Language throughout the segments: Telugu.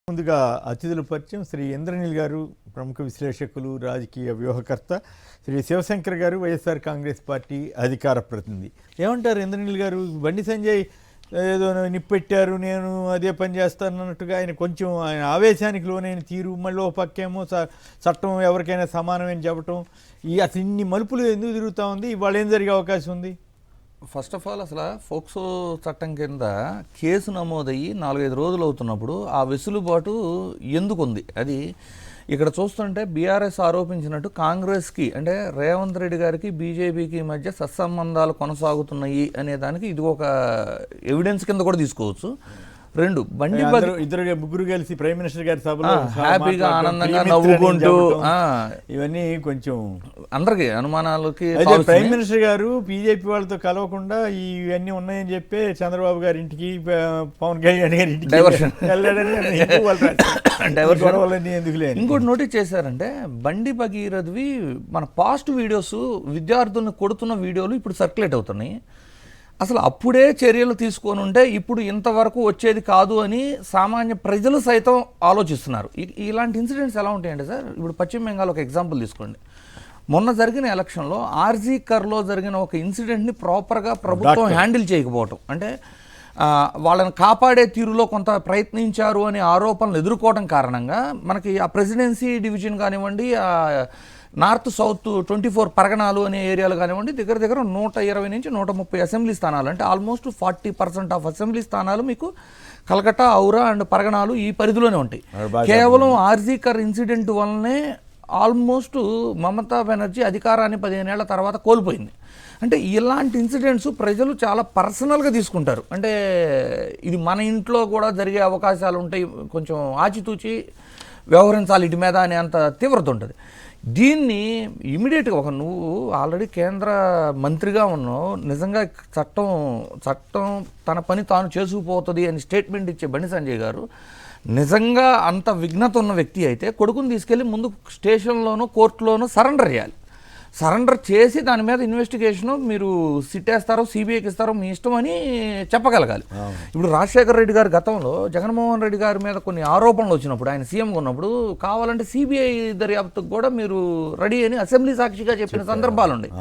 ముందుగా అతిథుల పరిచయం శ్రీ ఇంద్రనీల్ గారు, ప్రముఖ విశ్లేషకులు, రాజకీయ వ్యూహకర్త. శ్రీ శివశంకర్ గారు, వైఎస్ఆర్ కాంగ్రెస్ పార్టీ అధికార ప్రతినిధి. ఏమంటారు ఇంద్రనీల్ గారు? బండి సంజయ్ ఏదో నిప్పెట్టారు, నేను అదే పని చేస్తాను అన్నట్టుగా ఆయన కొంచెం ఆయన ఆవేశానికి లోనైన తీరు, మళ్ళీ ఓ పక్కేమో చట్టం ఎవరికైనా సమానమని చెప్పటం, అసలు ఇన్ని మలుపులు ఎందుకు తిరుగుతూ ఉంది? ఇవాళ ఏం జరిగే అవకాశం ఉంది? ఫస్ట్ ఆఫ్ ఆల్ అసలు ఫోక్సో చట్టం కింద కేసు నమోదయ్యి 4-5 రోజులు అవుతున్నప్పుడు ఆ వెసులుబాటు ఎందుకు ఉంది? అది ఇక్కడ చూస్తుంటే బీఆర్ఎస్ ఆరోపించినట్టు కాంగ్రెస్కి అంటే రేవంత్ రెడ్డి గారికి బీజేపీకి మధ్య సత్సంబంధాలు కొనసాగుతున్నాయి అనే దానికి ఇది ఒక ఎవిడెన్స్ కింద కూడా తీసుకోవచ్చు. రెండు, బండి ముగ్గురు కలిసి ప్రైమ్ మినిస్టర్ గారి సభలో హ్యాపీగా ఆనందంగా నవ్వుకుంటూ ఇవన్నీ కొంచెం అందరికి అనుమానాలకి ప్రైమ్ మినిస్టర్ గారు బీజేపీ వాళ్ళతో కలవకుండా ఇవన్నీ ఉన్నాయని చెప్పి చంద్రబాబు గారి ఇంటికి, పవన్ కళ్యాణ్ గారి ఇంటికి డైవర్షన్ ఎందుకు లేదు. ఇంకోటి నోటీస్ చేశారంటే బండి భగీరథవి మన పాస్ట్ వీడియోస్ విద్యార్థులను కొడుతున్న వీడియోలు ఇప్పుడు సర్క్యులేట్ అవుతున్నాయి. అసలు అప్పుడే చర్యలు తీసుకొని ఉంటే ఇప్పుడు ఇంతవరకు వచ్చేది కాదు అని సామాన్య ప్రజలు సైతం ఆలోచిస్తున్నారు. ఇలాంటి ఇన్సిడెంట్స్ ఎలా ఉంటాయంటే సార్, ఇప్పుడు పశ్చిమ బెంగాల్ ఒక ఎగ్జాంపుల్ తీసుకోండి. మొన్న జరిగిన ఎలక్షన్లో ఆర్జీకర్లో జరిగిన ఒక ఇన్సిడెంట్ని ప్రాపర్గా ప్రభుత్వం హ్యాండిల్ చేయకపోవటం, అంటే వాళ్ళని కాపాడే తీరులో కొంత ప్రయత్నించారు అనే ఆరోపణలు ఎదుర్కోవడం కారణంగా మనకి ఆ ప్రెసిడెన్సీ డివిజన్ కానివ్వండి, నార్త్ సౌత్ 24 పరగణాలు అనే ఏరియాలు కానివ్వండి, దగ్గర 120 నుంచి 130 అసెంబ్లీ స్థానాలు, అంటే ఆల్మోస్ట్ 40% ఆఫ్ అసెంబ్లీ స్థానాలు మీకు కలకట్టా, ఔరా అండ్ పరగణాలు ఈ పరిధిలోనే ఉంటాయి. కేవలం ఆర్జీకర్ ఇన్సిడెంట్ వల్లనే ఆల్మోస్ట్ మమతా బెనర్జీ అధికారాన్ని 15 ఏళ్ల తర్వాత కోల్పోయింది. అంటే ఇలాంటి ఇన్సిడెంట్స్ ప్రజలు చాలా పర్సనల్గా తీసుకుంటారు. అంటే ఇది మన ఇంట్లో కూడా జరిగే అవకాశాలు ఉంటాయి, కొంచెం ఆచితూచి వ్యవహరించాలి ఇటు మీద అనే అంత తీవ్రత ఉంటుంది. దీన్ని ఇమీడియట్గా నువ్వు ఆల్రెడీ కేంద్ర మంత్రిగా ఉన్నావు, నిజంగా చట్టం తన పని తాను చేసుకుపోతుంది అని స్టేట్మెంట్ ఇచ్చే బండి సంజయ్ గారు నిజంగా అంత విఘ్నత ఉన్న వ్యక్తి అయితే కొడుకుని తీసుకెళ్ళి ముందు స్టేషన్లోనూ కోర్టులోనూ సరెండర్ చేయాలి. సరెండర్ చేసి దాని మీద ఇన్వెస్టిగేషను మీరు సిట్టేస్తారో సిబిఐకి ఇస్తారో మీ ఇష్టం అని చెప్పగలగాలి. ఇప్పుడు రాజశేఖర రెడ్డి గారు గతంలో జగన్మోహన్ రెడ్డి గారి మీద కొన్ని ఆరోపణలు వచ్చినప్పుడు, ఆయన సీఎంగా ఉన్నప్పుడు కావాలంటే సిబిఐ దర్యాప్తుకు కూడా మీరు రెడీ అని అసెంబ్లీ సాక్షిగా చెప్పిన సందర్భాలు ఉన్నాయి.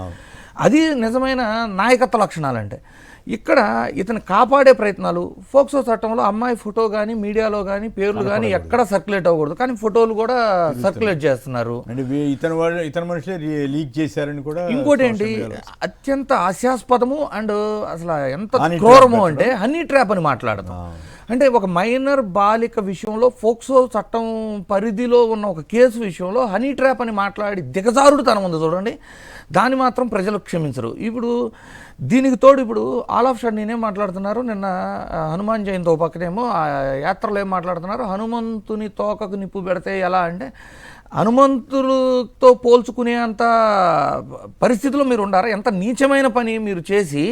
అది నిజమైన నాయకత్వ లక్షణాలంటే. ఇక్కడ ఇతను కాపాడే ప్రయత్నాలు, ఫోక్సో చట్టంలో అమ్మాయి ఫోటో కానీ మీడియాలో కానీ పేర్లు కానీ ఎక్కడ సర్క్యులేట్ అవ్వకూడదు, కానీ ఫోటోలు కూడా సర్క్యులేట్ చేస్తున్నారు. ఇతను మనుషులే లీక్ చేశారని కూడా. ఇంకోటి ఏంటి, అత్యంత హాస్యాస్పదము అండ్ అసలు ఎంత క్రూరము అంటే హనీ ట్రాప్ అని మాట్లాడతాం. అంటే ఒక మైనర్ బాలిక విషయంలో ఫోక్సో చట్టం పరిధిలో ఉన్న ఒక కేసు విషయంలో హనీ ట్రాప్ అని మాట్లాడి దిగజారుడు తన ముందు చూడండి, దాన్ని మాత్రం ప్రజలు క్షమించరు. ఇప్పుడు దీనికి తోడు ఇప్పుడు ఆల్ ఆఫ్ సడన్ నేనేం మాట్లాడుతున్నారు, నిన్న హనుమాన్ జయంతి ఒక పక్కనేమో ఆ యాత్రలో ఏం మాట్లాడుతున్నారు, హనుమంతుని తోకకు నిప్పు పెడితే ఎలా అంటే హనుమంతులతో పోల్చుకునే అంత పరిస్థితిలో మీరు ఉండారా? ఎంత నీచమైన పని మీరు చేసి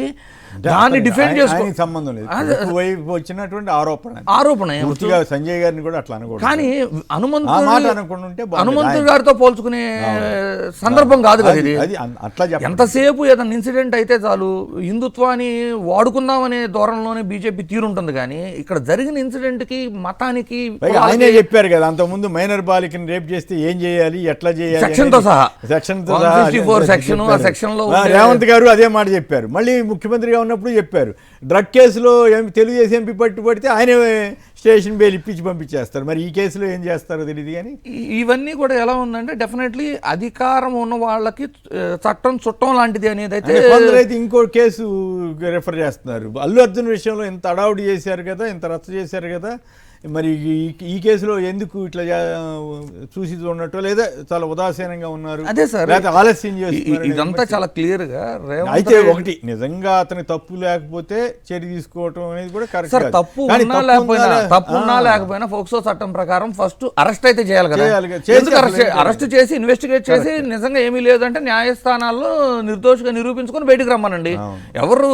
దాన్ని డిఫెండ్ చేసుకో సంబంధం లేదు, వచ్చినటువంటి ఆరోపణ సంజయ్ గారిని కూడా అట్లా అనకూడదు. కానీ హనుమంతుడు గారితో పోల్చుకునే సందర్భం కాదు కదా ఇది. అట్లా ఎంతసేపు ఏదైనా ఇన్సిడెంట్ అయితే చాలు హిందుత్వాన్ని వాడుకుందామనే ధోరణిలోనే బీజేపీ తీరుంటుంది. కానీ ఇక్కడ జరిగిన ఇన్సిడెంట్కి మతానికి ఆయనే చెప్పారు కదా, అంతకుముందు మైనర్ బాలికని రేప్ చేస్తే ఏం చేయాలి, ఎట్లా చేయాలి, సెక్షన్తో సహా రేవంత్ గారు అదే మాట చెప్పారు. మళ్ళీ ముఖ్యమంత్రిగా ఉన్నప్పుడు చెప్పారు, డ్రగ్ కేసులో తెలుగుదేశం ఎంపీ పట్టుబడితే ఆయన స్టేషన్ బెయిల్ ఇప్పించి పంపించేస్తారు. మరి ఈ కేసులో ఏం చేస్తారో తెలియదు. కానీ ఇవన్నీ కూడా ఎలా ఉందంటే డెఫినెట్లీ అధికారం ఉన్న వాళ్ళకి చట్టం చుట్టం లాంటిది అనేది అయితే కొందరైతే ఇంకో కేసు రెఫర్ చేస్తున్నారు. అల్లు అర్జున్ విషయంలో ఇంత అడావుడి చేశారు కదా, ఇంత రచ్చ చేశారు కదా, మరి ఈ కేసులో ఎందుకు ఇట్లా చూసి చూడనట్టు లేదా చాలా ఉదాసీనంగా ఉన్నారు? అదే సార్, ఆలస్యం చేస్తున్నారు. ఇదంతా చాలా క్లియర్ గా. అయితే ఒకటి, నిజంగా అతని తప్పు లేకపోతే చర్య తీసుకోవటం అనేది కూడా కరెక్ట్. తప్పు ఉన్నా లేకపోయినా ఫోక్సో చట్టం ప్రకారం ఫస్ట్ అరెస్ట్ అయితే చేయాలి కదా. అరెస్ట్ చేసి ఇన్వెస్టిగేట్ చేసి నిజంగా ఏమీ లేదంటే న్యాయస్థానాల్లో నిర్దోషిగా నిరూపించుకొని బయటకు రమ్మనండి. ఎవరు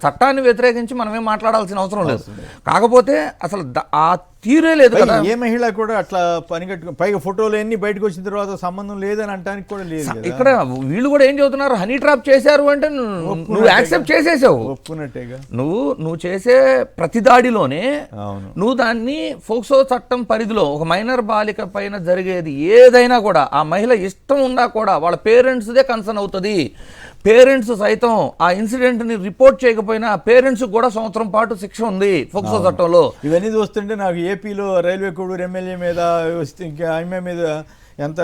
చట్టాన్ని వ్యతిరేకించి మనమేం మాట్లాడాల్సిన అవసరం లేదు. కాకపోతే అసలు ఆ తీరే లేదు కదా. ఏ మహిళ కూడా అట్లా పని కట్టుకుని పైగా ఫోటోలు అన్ని బయటకు వచ్చిన తర్వాత సంబంధం లేదని అంటానికి కూడా లేదు కదా. ఇక్కడ వీళ్ళు కూడా ఏం చెబుతున్నారు, హనీ ట్రాప్ చేశారు అంటే నువ్వు యాక్సెప్ట్ చేసేసావు, ఒప్పుకున్నట్టేగా. నువ్వు చేసే ప్రతి దాడిలోనే అవును, నువ్వు దాన్ని ఫోక్సో చట్టం పరిధిలో ఒక మైనర్ బాలిక పైన జరిగేది ఏదైనా కూడా ఆ మహిళ ఇష్టం ఉన్నా కూడా వాళ్ళ పేరెంట్స్దే కన్సర్న్ అవుతుంది. పేరెంట్స్ సైతం ఆ ఇన్సిడెంట్ని రిపోర్ట్ చేయకపోయినా పేరెంట్స్ కూడా సంవత్సరం పాటు శిక్ష ఉంది ఫోక్సో చట్టంలో. ఇవన్నీ చూస్తుంటే నాకు ఏపీలో రైల్వే కోడూరు ఎమ్మెల్యే మీద వస్తే ఇంకా ఆమె మీద ఎంత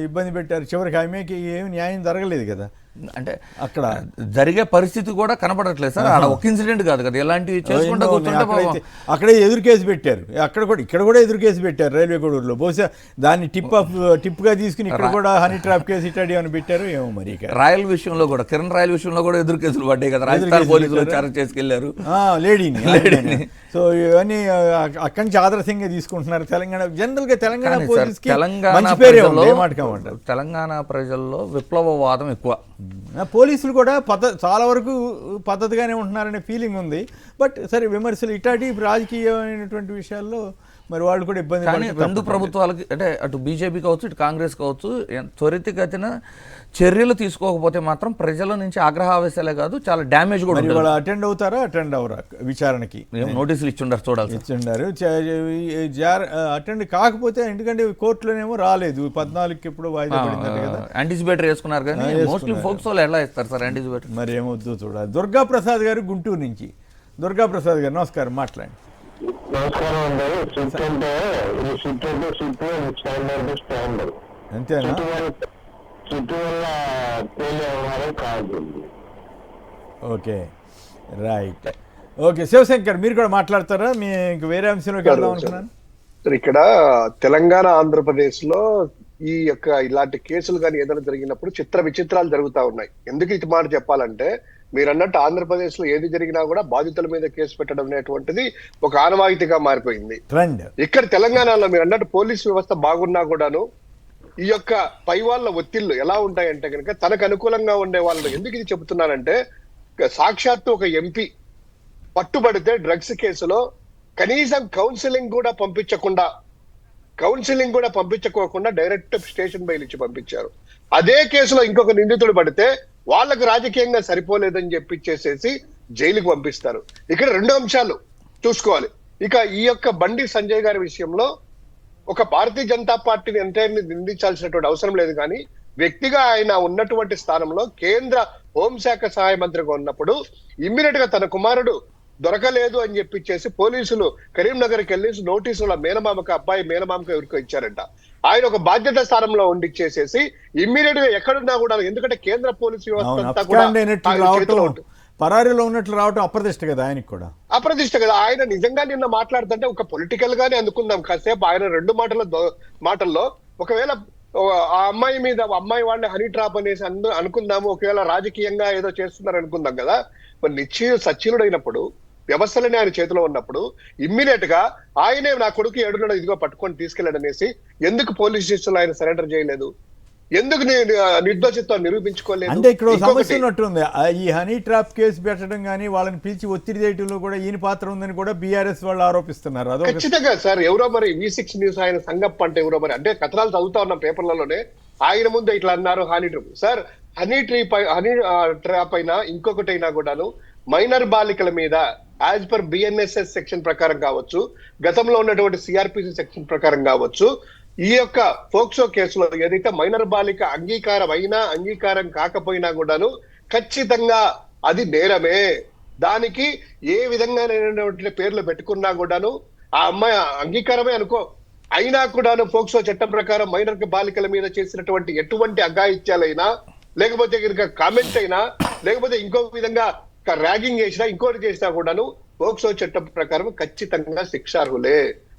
ఇబ్బంది పెట్టారు, చివరికి ఆమెకి ఏమి న్యాయం జరగలేదు కదా. అంటే అక్కడ జరిగే పరిస్థితి కూడా కనపడట్లేదు సార్. అక్కడ ఒక ఇన్సిడెంట్ కాదు కదా, ఇలాంటివి చేసుకుంటూ కూర్చుంటే అక్కడే ఎదురు కేసు పెట్టారు, ఇక్కడ కూడా ఎదురు కేసు పెట్టారు రైల్వే కోడూరులో. బహుశా దాన్ని టిప్గా తీసుకుని ఇక్కడ కూడా హనీ ట్రాప్ కేసు ఇట్లాంటి అని పెట్టారు ఏమో. మరి రాయల్ విషయంలో కూడా, కిరణ్ రాయల్ విషయంలో కూడా ఎదురు కేసులు పడ్డాయి కదా, రాజస్థాన్ పోలీసులు అరెస్ట్ చేసుకెళ్లారు లేడీని. సో ఇవన్నీ అక్కడి నుంచి ఆదర్శంగా తీసుకుంటున్నారు తెలంగాణ. జనరల్ గా తెలంగాణ పోలీసుకి మంచి పేరే ఉంది, తెలంగాణ ప్రజల్లో విప్లవవాదం ఎక్కువ. పోలీసులు కూడా చాలా వరకు పద్ధతిగానే ఉంటున్నారనే ఫీలింగ్ ఉంది. బట్ సరే, విమర్శలు ఇట్లాంటి రాజకీయమైనటువంటి విషయాల్లో మరి వాళ్ళు కూడా ఇబ్బంది. కానీ రెండు ప్రభుత్వాలకి అంటే అటు బీజేపీ కావచ్చు ఇటు కాంగ్రెస్ కావచ్చు త్వరితగతిన చర్యలు తీసుకోకపోతే మాత్రం ప్రజల నుంచి ఆగ్రహావేశాలే కాదు చాలా డ్యామేజ్ కూడా. వాళ్ళు అటెండ్ అవుతారా అటెండ్ అవరా విచారణకి? నోటీసులు ఇచ్చిండారు, చూడాలి ఇచ్చిండారు. అటెండ్ కాకపోతే ఎందుకంటే కోర్టులోనేమో రాలేదు, 14కి ఎప్పుడు వాయిదా పడిందంట కదా. యాంటిసిపేటర్ వేసుకున్నారు కానీ మోస్ట్లీ ఫోక్సోలో ఎలా ఇస్తారు సార్ యాంటిసిపేటర్? మరి ఏమవుతుందో చూడాలి. దుర్గా ప్రసాద్ గారు గుంటూరు నుంచి. దుర్గా ప్రసాద్ గారు నమస్కారం, మాట్లాడండి. నమస్కారం అండి. సిట్ అంటే ఇది సిట్ అంటే సిట్ స్టాండర్డ్ స్టాండర్డ్ అంతేనా? సిట్ వల్ల ఫెయిల్ అవ్వడం కాదు. Okay, right. ఓకే, శివశంకర్ మీరు కూడా మాట్లాడతారా? మీకు వేరే అంశంలోకి వెళ్దాం అనుకున్నాను. ఇక్కడ తెలంగాణ ఆంధ్రప్రదేశ్ లో ఈ యొక్క ఇలాంటి కేసులు కానీ ఏదైనా జరిగినప్పుడు చిత్ర విచిత్రాలు జరుగుతా ఉన్నాయి. ఎందుకు ఇటు మాట చెప్పాలంటే, మీరు అన్నట్టు ఆంధ్రప్రదేశ్ లో ఏది జరిగినా కూడా బాధితుల మీద కేసు పెట్టడం అనేటువంటిది ఒక ఆనవాయితీగా మారిపోయింది. ఇక్కడ తెలంగాణలో మీరు అన్నట్టు పోలీస్ వ్యవస్థ బాగున్నా కూడాను ఈ యొక్క పై వాళ్ళ ఒత్తిళ్లు ఎలా ఉంటాయంటే కనుక తనకు అనుకూలంగా ఉండే వాళ్ళు. ఎందుకు ఇది చెబుతున్నానంటే, సాక్షాత్తు ఒక ఎంపీ పట్టుబడితే డ్రగ్స్ కేసులో కనీసం కౌన్సిలింగ్ కూడా పంపించుకోకుండా డైరెక్ట్ స్టేషన్ బెయిల్ ఇచ్చి పంపించారు. అదే కేసులో ఇంకొక నిందితుడు పడితే వాళ్ళకు రాజకీయంగా సరిపోలేదని చెప్పిచ్చేసేసి జైలుకు పంపిస్తారు. ఇక్కడ రెండు అంశాలు చూసుకోవాలి. ఇక ఈ యొక్క బండి సంజయ్ గారి విషయంలో ఒక భారతీయ జనతా పార్టీని ఎంటైర్ని నిందించాల్సినటువంటి అవసరం లేదు, కానీ వ్యక్తిగా ఆయన ఉన్నటువంటి స్థానంలో కేంద్ర హోంశాఖ సహాయ మంత్రిగా ఉన్నప్పుడు ఇమ్మీడియట్ గా తన కుమారుడు దొరకలేదు అని చెప్పిచ్చేసి పోలీసులు కరీంనగర్కి వెళ్ళి నోటీసుల మేనమామకు అబ్బాయి మేనమామకు ఎవరికో ఇచ్చారంట. ఆయన ఒక బాధ్యత స్థానంలో ఉండిచ్చేసేసి ఇమ్మీడియట్ గా ఎక్కడున్నా కూడా, ఎందుకంటే కేంద్ర పోలీసు వ్యవస్థ అంతా కూడా పరారీలో ఉన్నట్లు రావటం అప్రతిష్ట కదా, ఆయనకి కూడా అప్రతిష్ట కదా. ఆయన నిజంగా నిన్న మాట్లాడుతుంటే ఒక పొలిటికల్ గానే అనుకుందాం కాసేపు. ఆయన రెండు మాటల్లో ఒకవేళ ఆ అమ్మాయి మీద అమ్మాయి వాళ్ళని హనీ ట్రాప్ అనేసి అనుకుందాము, ఒకవేళ రాజకీయంగా ఏదో చేస్తున్నారు అనుకుందాం కదా. మరి సచ్చినుడైనప్పుడు వ్యవస్థలనే ఆయన చేతిలో ఉన్నప్పుడు ఇమ్మీడియట్ గా ఆయనే నా కొడుకు ఏడున్నాడు ఇదిగో పట్టుకొని తీసుకెళ్ళాడు అనేసి ఎందుకు పోలీస్ స్టేషన్ ఆయన సరెండర్ చేయలేదు? ఎందుకు నిర్దోషిత్వం నిరూపించుకోలేదు? అంటే ఇక్కడ సమస్య ఉన్నట్టుంది. ఈ హనీ ట్రాప్ కేసు పెట్టడం కానీ వాళ్ళని పిలిచి ఒత్తిడి చేయడంలో కూడా ఈయన పాత్ర ఉందని కూడా బీఆర్ఎస్ వాళ్ళు ఆరోపిస్తున్నారు. అదో ఖచ్చితంగా సార్. ఎవరో మరి V6 న్యూస్ ఆయన సంగప్ప అంటే ఎవరో మరి, అంటే కథనాలు చదువుతా ఉన్న పేపర్లలోనే ఆయన ముందు ఇట్లా అన్నారు honey trap. Sir honey trap అయినా ఇంకొకటైనా కూడాను మైనర్ బాలికల మీద యాజ్ పర్ BNSS సెక్షన్ ప్రకారం కావచ్చు, గతంలో ఉన్నటువంటి CRPC సెక్షన్ ప్రకారం కావచ్చు, ఈ యొక్క ఫోక్సో కేసులో ఏదైతే మైనర్ బాలిక అంగీకారం అయినా అంగీకారం కాకపోయినా కూడాను ఖచ్చితంగా అది నేరమే. దానికి ఏ విధంగా పేర్లు పెట్టుకున్నా కూడాను ఆ అమ్మాయి అంగీకారమే అనుకో, అయినా కూడాను ఫోక్సో చట్టం ప్రకారం మైనర్ బాలికల మీద చేసినటువంటి ఎటువంటి అఘాయిత్యాలైనా, లేకపోతే కనుక కామెంట్ అయినా, లేకపోతే ఇంకొక విధంగా ర్యాగింగ్ చేసినా ఇంకోటి చేసినా కూడాను ఫోక్సో చట్టం ప్రకారం ఖచ్చితంగా శిక్షార్హులే.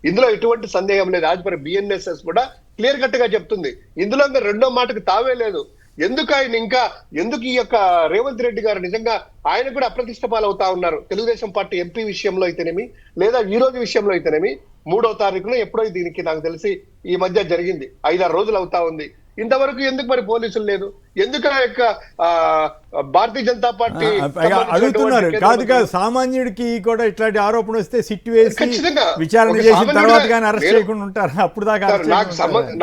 ఇందులో ఎటువంటి సందేహం లేదు. యాజ్ పర్ BNSS కూడా క్లియర్ కట్ గా చెప్తుంది. ఇందులో రెండో మాటకు తావే లేదు. ఎందుకు ఈ యొక్క రేవంత్ రెడ్డి గారు నిజంగా ఆయన కూడా అప్రతిష్ట పాలవుతా ఉన్నారు. తెలుగుదేశం పార్టీ ఎంపీ విషయంలో అయితేనేమి, లేదా ఈ రోజు విషయంలో అయితేనేమి, 3వ తారీఖున ఎప్పుడో దీనికి నాకు తెలిసి ఈ మధ్య జరిగింది, 5-6 రోజులు అవుతా ఉంది. ఇంతవరకు ఎందుకు మరి పోలీసులు లేదు? ఎందుకు ఆ యొక్క భారతీయ జనతా పార్టీ అడుగుతున్నారు? కాదు సామాన్యుడికి కూడా ఇట్లాంటి ఆరోపణ వస్తే సిట్ వేసి ఖచ్చితంగా విచారణ చేసిన తర్వాత కానీ అరెస్ట్ చేయకుండా ఉంటారు. అప్పుడు దాకా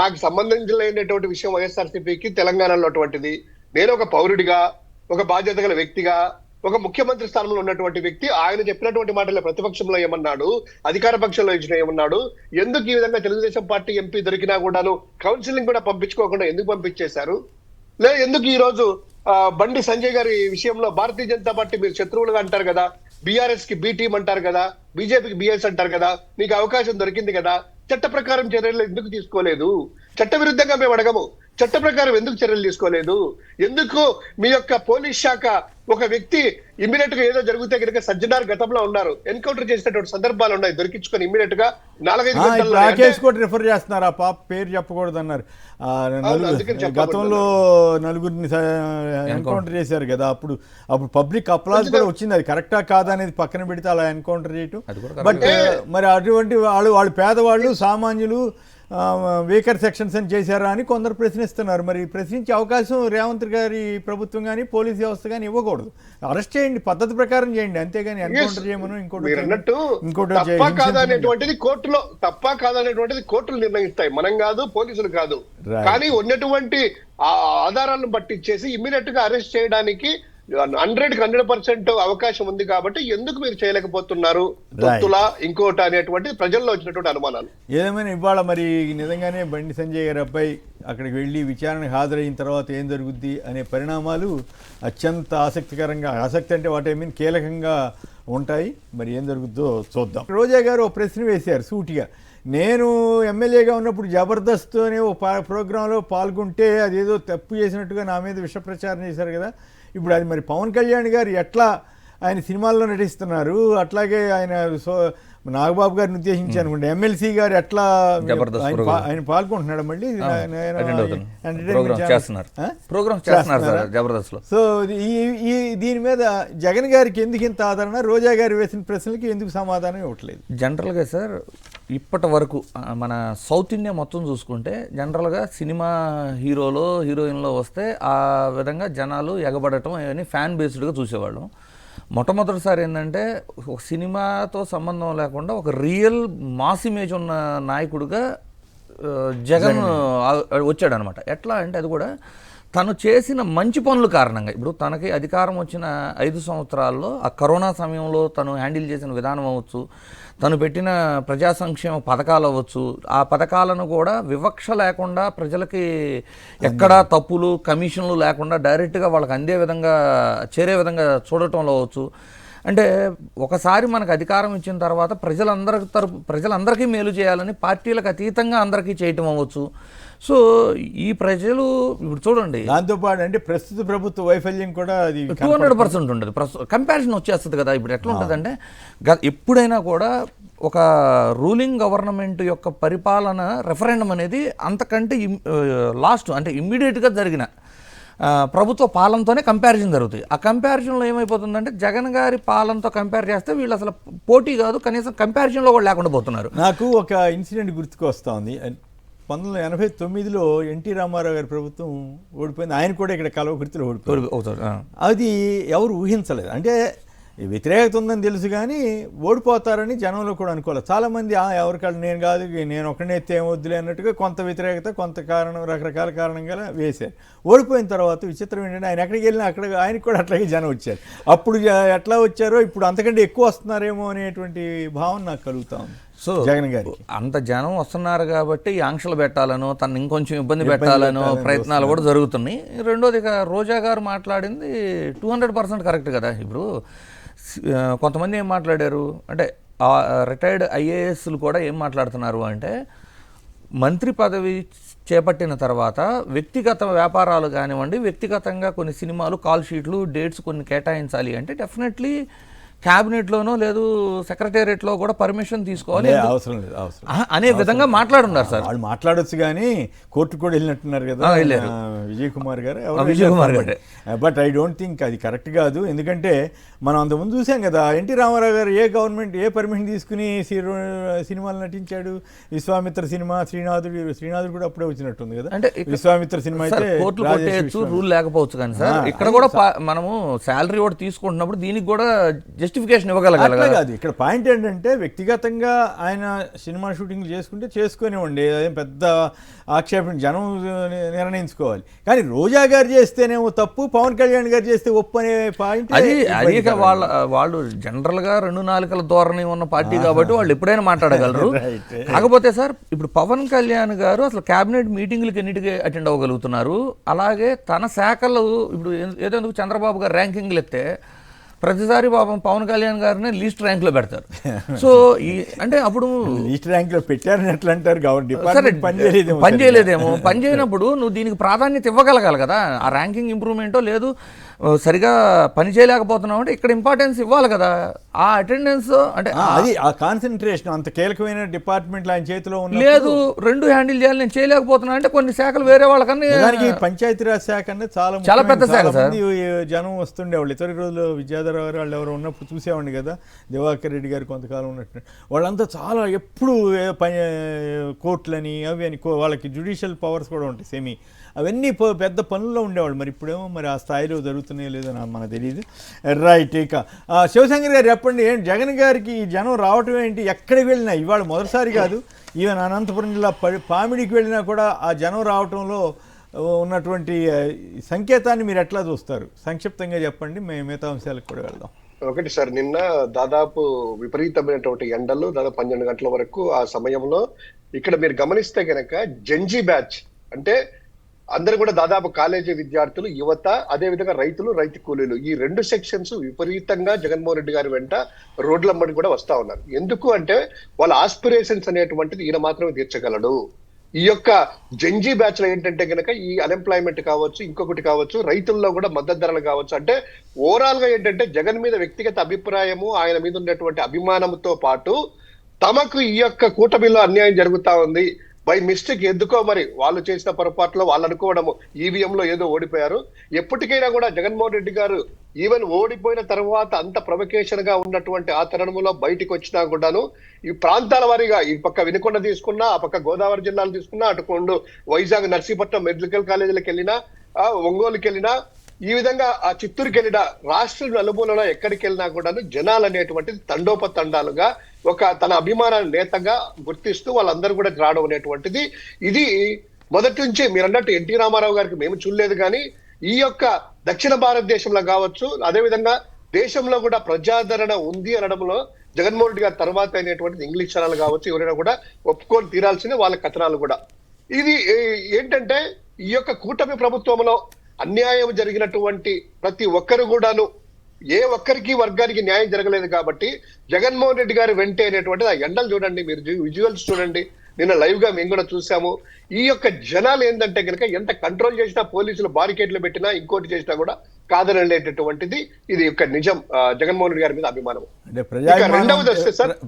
నాకు సంబంధించినటువంటి విషయం వైఎస్ఆర్సీపీకి తెలంగాణలో అటువంటిది. నేను ఒక పౌరుడిగా, ఒక బాధ్యత గల వ్యక్తిగా, ఒక ముఖ్యమంత్రి స్థానంలో ఉన్నటువంటి వ్యక్తి ఆయన చెప్పినటువంటి మాటలు ప్రతిపక్షంలో ఏమన్నాడు, అధికార పక్షంలో ఇచ్చిన ఏమన్నాడు, ఎందుకు ఈ విధంగా తెలుగుదేశం పార్టీ ఎంపీ దొరికినా కూడాను కౌన్సిలింగ్ కూడా పంపించుకోకుండా ఎందుకు పంపించేశారు? లేదు ఎందుకు ఈ రోజు బండి సంజయ్ గారి విషయంలో భారతీయ జనతా పార్టీ మీరు శత్రువులుగా అంటారు కదా, బీఆర్ఎస్ కి బి టీం అంటారు కదా, బీజేపీకి బిఎస్ అంటారు కదా, మీకు అవకాశం దొరికింది కదా, చట్ట ప్రకారం చర్యలు ఎందుకు తీసుకోలేదు? చట్ట విరుద్ధంగా మేము అడగము, చట్ట ప్రకారం ఎందుకు చర్యలు తీసుకోలేదు? ఎందుకు మీ యొక్క పోలీస్ శాఖ ఒక వ్యక్తి ఇమ్మీడియట్ గా ఏదో జరిగితే కనుక సజ్జనార్ గతంలో ఉన్నారు, ఎన్కౌంటర్ చేసినటువంటి సందర్భాలు ఉన్నాయి, దొరికించుకొని ఇమ్మీడియట్ గా 4-5 గంటల్లో రిఫర్ చేస్తున్నారు. ఆ పాప పేరు చెప్పకూడదు అన్నారు. గతంలో నలుగురిని ఎన్కౌంటర్ చేశారు కదా, అప్పుడు పబ్లిక్ అప్లాజ్ కూడా వచ్చింది. అది కరెక్టా కాదా అనేది పక్కన పెడితే అలా ఎన్కౌంటర్ చేయటం. బట్ మరి అటువంటి వాళ్ళు పేదవాళ్ళు, సామాన్యులు, వీకర్ సెక్షన్స్ అని చేశారా అని కొందరు ప్రశ్నిస్తున్నారు. మరి ప్రశ్నించే అవకాశం రేవంత్ గారి ప్రభుత్వం కానీ పోలీస్ వ్యవస్థ కానీ ఇవ్వకూడదు. అరెస్ట్ చేయండి, పద్ధతి ప్రకారం చేయండి, అంతేగాని ఎన్కౌంటర్ చేయమను ఇంకోటి తప్ప కాదనేటువంటిది కోర్టులు నిర్ణయిస్తాయి, మనం కాదు, పోలీసులు కాదు. కానీ ఉన్నటువంటి ఆధారాలను పట్టించేసి ఇమ్మీడియట్ గా అరెస్ట్ చేయడానికి 100% అవకాశం ఉంది. కాబట్టి ఎందుకు మీరు చేయలేకపోతున్నారు? తొత్తులా ఇంకోటి అనేటువంటి ప్రజల్లో వచ్చినటువంటి అనుమానాలు. ఏదేమైనా ఇవాళ మరి నిజంగానే బండి సంజయ్ గారి అబ్బాయి అక్కడికి వెళ్ళి విచారణకు హాజరైన తర్వాత ఏం జరుగుద్ది అనే పరిణామాలు అత్యంత ఆసక్తి అంటే వాటి మీన్ కీలకంగా ఉంటాయి. మరి ఏం జరుగుద్దో చూద్దాం. రోజా గారు ఒక ప్రశ్న వేశారు సూటిగా. నేను ఎమ్మెల్యేగా ఉన్నప్పుడు జబర్దస్త్ అనే ఒక ప్రోగ్రాంలో పాల్గొంటే అదేదో తప్పు చేసినట్టుగా నా మీద విష ప్రచారం చేశారు కదా. ఇప్పుడు అది మరి పవన్ కళ్యాణ్ గారు ఎట్లా ఆయన సినిమాల్లో నటిస్తున్నారు, అట్లాగే ఆయన నాగబాబు గారిని ఉద్దేశించి అనుకుంటే ఎమ్మెల్సీ గారు ఎట్లా ఆయన పాల్గొంటున్నాడు మళ్ళీ సో దీని మీద జగన్ గారికి ఎందుకు ఇంత ఆదరణ, రోజా గారు వేసిన ప్రశ్నలకి ఎందుకు సమాధానం ఇవ్వట్లేదు? జనరల్గా సార్ ఇప్పటి వరకు మన సౌత్ ఇండియా మొత్తం చూసుకుంటే జనరల్గా సినిమా హీరోలో హీరోయిన్లో వస్తే ఆ విధంగా జనాలు ఎగబడటం అవన్నీ ఫ్యాన్ బేస్డ్గా చూసేవాళ్ళం. మొట్టమొదటిసారి ఏంటంటే ఒక సినిమాతో సంబంధం లేకుండా ఒక రియల్ మాస్ ఇమేజ్ ఉన్న నాయకుడిగా జగన్ వచ్చాడు అనమాట. ఎట్లా అంటే అది కూడా తను చేసిన మంచి పనుల కారణంగా. ఇప్పుడు తనకి అధికారం వచ్చిన 5 సంవత్సరాల్లో ఆ కరోనా సమయంలో తను హ్యాండిల్ చేసిన విధానం అవ్వచ్చు, తను పెట్టిన ప్రజా సంక్షేమ పథకాలు అవ్వచ్చు, ఆ పథకాలను కూడా వివక్ష లేకుండా ప్రజలకి ఎక్కడా తప్పులు కమిషన్లు లేకుండా డైరెక్ట్గా వాళ్ళకి అందే విధంగా చేరే విధంగా చూడటంలో అవ్వచ్చు. అంటే ఒకసారి మనకు అధికారం ఇచ్చిన తర్వాత ప్రజలందరికీ మేలు చేయాలని పార్టీలకు అతీతంగా అందరికీ చేయటం అవ్వచ్చు. సో ఈ ప్రజలు ఇప్పుడు చూడండి, దాంతోపాటు అంటే ప్రస్తుత ప్రభుత్వ వైఫల్యం కూడా 200% ఉండదు. కంపారిజన్ వచ్చేస్తుంది కదా. ఇప్పుడు ఎట్లా ఉంటుందంటే ఎప్పుడైనా కూడా ఒక రూలింగ్ గవర్నమెంట్ యొక్క పరిపాలన రెఫరెండం అనేది అంతకంటే లాస్ట్ అంటే ఇమ్మీడియట్గా జరిగిన ప్రభుత్వ పాలనతోనే కంపారిజన్ జరుగుతాయి. ఆ కంపారిజన్లో ఏమైపోతుందంటే జగన్ గారి పాలనతో కంపేర్ చేస్తే వీళ్ళు అసలు పోటీ కాదు, కనీసం కంపారిజన్లో కూడా లేకుండా పోతున్నారు. నాకు ఒక ఇన్సిడెంట్ గుర్తుకు వస్తూ ఉంది. 1989లో ఎన్టీ రామారావు గారి ప్రభుత్వం ఓడిపోయింది. ఆయన కూడా ఇక్కడ కల్వకుర్తిలో ఓడిపోయారు. అది ఎవరు ఊహించలేదు. అంటే వ్యతిరేకత ఉందని తెలుసు కానీ ఓడిపోతారని జనంలో కూడా అనుకోలేదు. చాలామంది ఎవరికాళ్ళు నేను కాదు, నేను ఒకనే ఎత్తే ఏమొద్దులే అన్నట్టుగా కొంత వ్యతిరేకత, కొంత కారణం, రకరకాల కారణంగా వేశారు. ఓడిపోయిన తర్వాత విచిత్రం ఏంటంటే ఆయన ఎక్కడికి వెళ్ళినా అక్కడ ఆయనకు కూడా అట్లాగే జనం వచ్చారు. అప్పుడు ఎట్లా వచ్చారో ఇప్పుడు అంతకంటే ఎక్కువ వస్తున్నారేమో అనేటువంటి భావన నాకు కలుగుతా ఉంది. సో జగన్ గారు అంత జనం వస్తున్నారు కాబట్టి ఆంక్షలు పెట్టాలనో తను ఇంకొంచెం ఇబ్బంది పెట్టాలనో ప్రయత్నాలు కూడా జరుగుతున్నాయి. రెండోది ఇక రోజా గారు మాట్లాడింది 200% కరెక్ట్ కదా. ఇప్పుడు కొంతమంది ఏం మాట్లాడారు అంటే రిటైర్డ్ ఐఏఎస్లు కూడా ఏం మాట్లాడుతున్నారు అంటే మంత్రి పదవి చేపట్టిన తర్వాత వ్యక్తిగత వ్యాపారాలు కానివ్వండి, వ్యక్తిగతంగా కొన్ని సినిమాలు, కాల్ షీట్లు, డేట్స్ కొన్ని కేటాయించాలి అంటే డెఫినెట్లీ క్యాబినెట్లోనో లేదు సెక్రటేరియట్లో కూడా పర్మిషన్ తీసుకోవాలి అవసరం లేదు అనే విధంగా మాట్లాడున్నారు సార్. వాళ్ళు మాట్లాడొచ్చు కానీ కోర్టు కూడా వెళ్ళినట్టున్నారు కదా వెళ్ళారు విజయ్ కుమార్ గారు. విజయ్ కుమార్ గారు. బట్ ఐ డోంట్ థింక్ అది కరెక్ట్ కాదు. ఎందుకంటే మనం అంతకుముందు చూసాం కదా ఎన్టీ రామారావు గారు ఏ గవర్నమెంట్ ఏ పర్మిషన్ తీసుకుని సినిమాలు నటించాడు. విశ్వామిత్ర సినిమా శ్రీనాథుడు కూడా అప్పుడే వచ్చినట్టుంది కదా. అంటే విశ్వామిత్ర సినిమా అయితే కోర్టులు కొట్టేయచ్చు, రూల్ లేకపోవచ్చు కానీ సార్ ఇక్కడ కూడా మనము శాలరీ కూడా తీసుకుంటున్నప్పుడు దీనికి కూడా జస్టిఫికేషన్ ఇవ్వగలగాలి కాదు. ఇక్కడ పాయింట్ ఏంటంటే వ్యక్తిగతంగా ఆయన సినిమా షూటింగ్ చేసుకుంటే చేసుకునేవ్వండి, అదేం పెద్ద ఆక్షేపణ జనం నిర్ణయించుకోవాలి. కానీ రోజా గారు చేస్తేనేమో తప్పు, పవన్ కళ్యాణ్ గారు చేస్తే ఒప్పు అనే పాయింట్ అది వాళ్ళు జనరల్ గా 2 నాలుకల ధోరణి ఉన్న పార్టీ కాబట్టి వాళ్ళు ఎప్పుడైనా మాట్లాడగలరు. కాకపోతే సార్ ఇప్పుడు పవన్ కళ్యాణ్ గారు అసలు కేబినెట్ మీటింగ్లకి ఎన్నిటికీ అటెండ్ అవ్వగలుగుతున్నారు. అలాగే తన శాఖలు ఇప్పుడు ఏదో చంద్రబాబు గారు ర్యాంకింగ్లు ఎత్తే ప్రతిసారి పాపం పవన్ కళ్యాణ్ గారిని లీస్ట్ ర్యాంక్ లో పెడతారు. సో అంటే అప్పుడు లీస్ట్ ర్యాంక్ లో పెట్టారని ఎట్లా అంటారు, పని చేయనప్పుడు నువ్వు దీనికి ప్రాధాన్యత ఇవ్వగలగాలి కదా. ఆ ర్యాంకింగ్ ఇంప్రూవ్మెంటో లేదు సరిగా పని చేయలేకపోతున్నావు అంటే ఇక్కడ ఇంపార్టెన్స్ ఇవ్వాలి కదా. ఆ అటెండెన్స్ అంటే అది ఆ కాన్సన్ట్రేషన్ అంత కీలకమైన డిపార్ట్మెంట్ ఆయన చేతిలో లేదు, 2 హ్యాండిల్ చేయాలి నేను చేయలేకపోతున్నా అంటే కొన్ని శాఖలు వేరే వాళ్ళకన్నా పంచాయతీరాజ్ శాఖ అనేది చాలా పెద్ద శాఖ సార్. జనం వస్తుండేవాళ్ళు ఇతర రోజుల్లో విద్యాధర వాళ్ళు ఎవరు ఉన్నప్పుడు చూసేవాడిని కదా, దివాకర్ రెడ్డి గారు కొంతకాలం ఉన్నట్టు వాళ్ళంతా చాలా ఎప్పుడు కోర్టులని అవి అని వాళ్ళకి జ్యుడిషియల్ పవర్స్ కూడా ఉంటాయి సెమీ, అవన్నీ పెద్ద పనుల్లో ఉండేవాళ్ళు. మరి ఇప్పుడేమో మరి ఆ స్థాయిలో జరుగుతున్నాయో లేదో మనకు తెలియదు. రైట్. ఇక శివశంకర్ గారు చెప్పండి, ఏంటి జగన్ గారికి ఈ జనం రావటం ఏంటి? ఎక్కడికి వెళ్ళినా ఇవాళ మొదటిసారి కాదు, ఈవెన్ అనంతపురం జిల్లా పామిడికి వెళ్ళినా కూడా ఆ జనం రావటంలో ఉన్నటువంటి సంకేతాన్ని మీరు ఎట్లా చూస్తారు? సంక్షిప్తంగా చెప్పండి, మిగతా అంశాలకు కూడా వెళ్దాం. ఒకటి సార్, నిన్న దాదాపు విపరీతమైనటువంటి ఎండలు దాదాపు 12 గంటల వరకు ఆ సమయంలో ఇక్కడ మీరు గమనిస్తే కనుక జెన్జీ బ్యాచ్ అంటే అందరూ కూడా దాదాపు కాలేజీ విద్యార్థులు, యువత, అదే విధంగా రైతులు, రైతు కూలీలు, ఈ 2 సెక్షన్స్ విపరీతంగా జగన్మోహన్ రెడ్డి గారి వెంట రోడ్లమ్మడి కూడా వస్తా ఉన్నారు. ఎందుకు అంటే వాళ్ళ ఆస్పిరేషన్స్ అనేటువంటిది ఈయన మాత్రమే తీర్చగలడు. ఈ యొక్క జెన్జీ బ్యాచ్ లో ఏంటంటే కనుక ఈ అన్ఎంప్లాయ్మెంట్ కావచ్చు, ఇంకొకటి కావచ్చు, రైతుల్లో కూడా మద్దతు ధరలు కావచ్చు, అంటే ఓవరాల్ గా ఏంటంటే జగన్ మీద వ్యక్తిగత అభిప్రాయము, ఆయన మీద ఉన్నటువంటి అభిమానంతో పాటు తమకు ఈ యొక్క కూటమిలో అన్యాయం జరుగుతా ఉంది, బై మిస్టేక్ ఎందుకో మరి వాళ్ళు చేసిన పొరపాట్లో వాళ్ళు అనుకోవడము ఈవీఎంలో ఏదో ఓడిపోయారు. ఎప్పటికైనా కూడా జగన్మోహన్ రెడ్డి గారు ఈవెన్ ఓడిపోయిన తర్వాత అంత ప్రొవకేషన్ గా ఉన్నటువంటి ఆ తరుణంలో బయటికి వచ్చినా కూడాను ఈ ప్రాంతాల వారీగా ఈ పక్క వినుకొండ తీసుకున్నా, ఆ పక్క గోదావరి జిల్లాలు తీసుకున్నా, అటుకొండు వైజాగ్ నర్సీపట్నం మెడికల్ కాలేజీలకు వెళ్ళినా, ఒంగోలుకి వెళ్ళినా, ఈ విధంగా ఆ చిత్తూరుకి వెళ్ళిన రాష్ట్ర నలుమూలలో ఎక్కడికి వెళ్ళినా కూడా జనాలు అనేటువంటిది తండోపతండాలుగా ఒక తన అభిమాన నేతగా గుర్తిస్తూ వాళ్ళందరూ కూడా రావడం అనేటువంటిది ఇది మొదటి నుంచి మీరు అన్నట్టు ఎన్టీ రామారావు గారికి మేము చూడలేదు. కానీ ఈ యొక్క దక్షిణ భారతదేశంలో కావచ్చు, అదేవిధంగా దేశంలో కూడా ప్రజాదరణ ఉంది అనడంలో జగన్మోహన్ రెడ్డి గారి తర్వాత అయినటువంటిది ఇంగ్లీష్ ఛానల్ కావచ్చు, ఎవరైనా కూడా ఒప్పుకొని తీరాల్సిన వాళ్ళ కథనాలు కూడా. ఇది ఏంటంటే ఈ యొక్క కూటమి ప్రభుత్వంలో అన్యాయం జరిగినటువంటి ప్రతి ఒక్కరు కూడాను ఏ ఒక్కరికి వర్గానికి న్యాయం జరగలేదు కాబట్టి జగన్మోహన్ రెడ్డి గారు వెంటే అనేటువంటిది ఆ ఎండలు చూడండి, మీరు విజువల్స్ చూడండి, నిన్న లైవ్ గా మేము కూడా చూసాము. ఈ యొక్క జనాలు ఏంటంటే కనుక ఎంత కంట్రోల్ చేసినా, పోలీసులు బారికేడ్లు పెట్టినా, ఇంకోటి చేసినా కూడా కాదనలేటటువంటిది ఇది యొక్క నిజం జగన్మోహన్ రెడ్డి గారి మీద అభిమానం. అంటే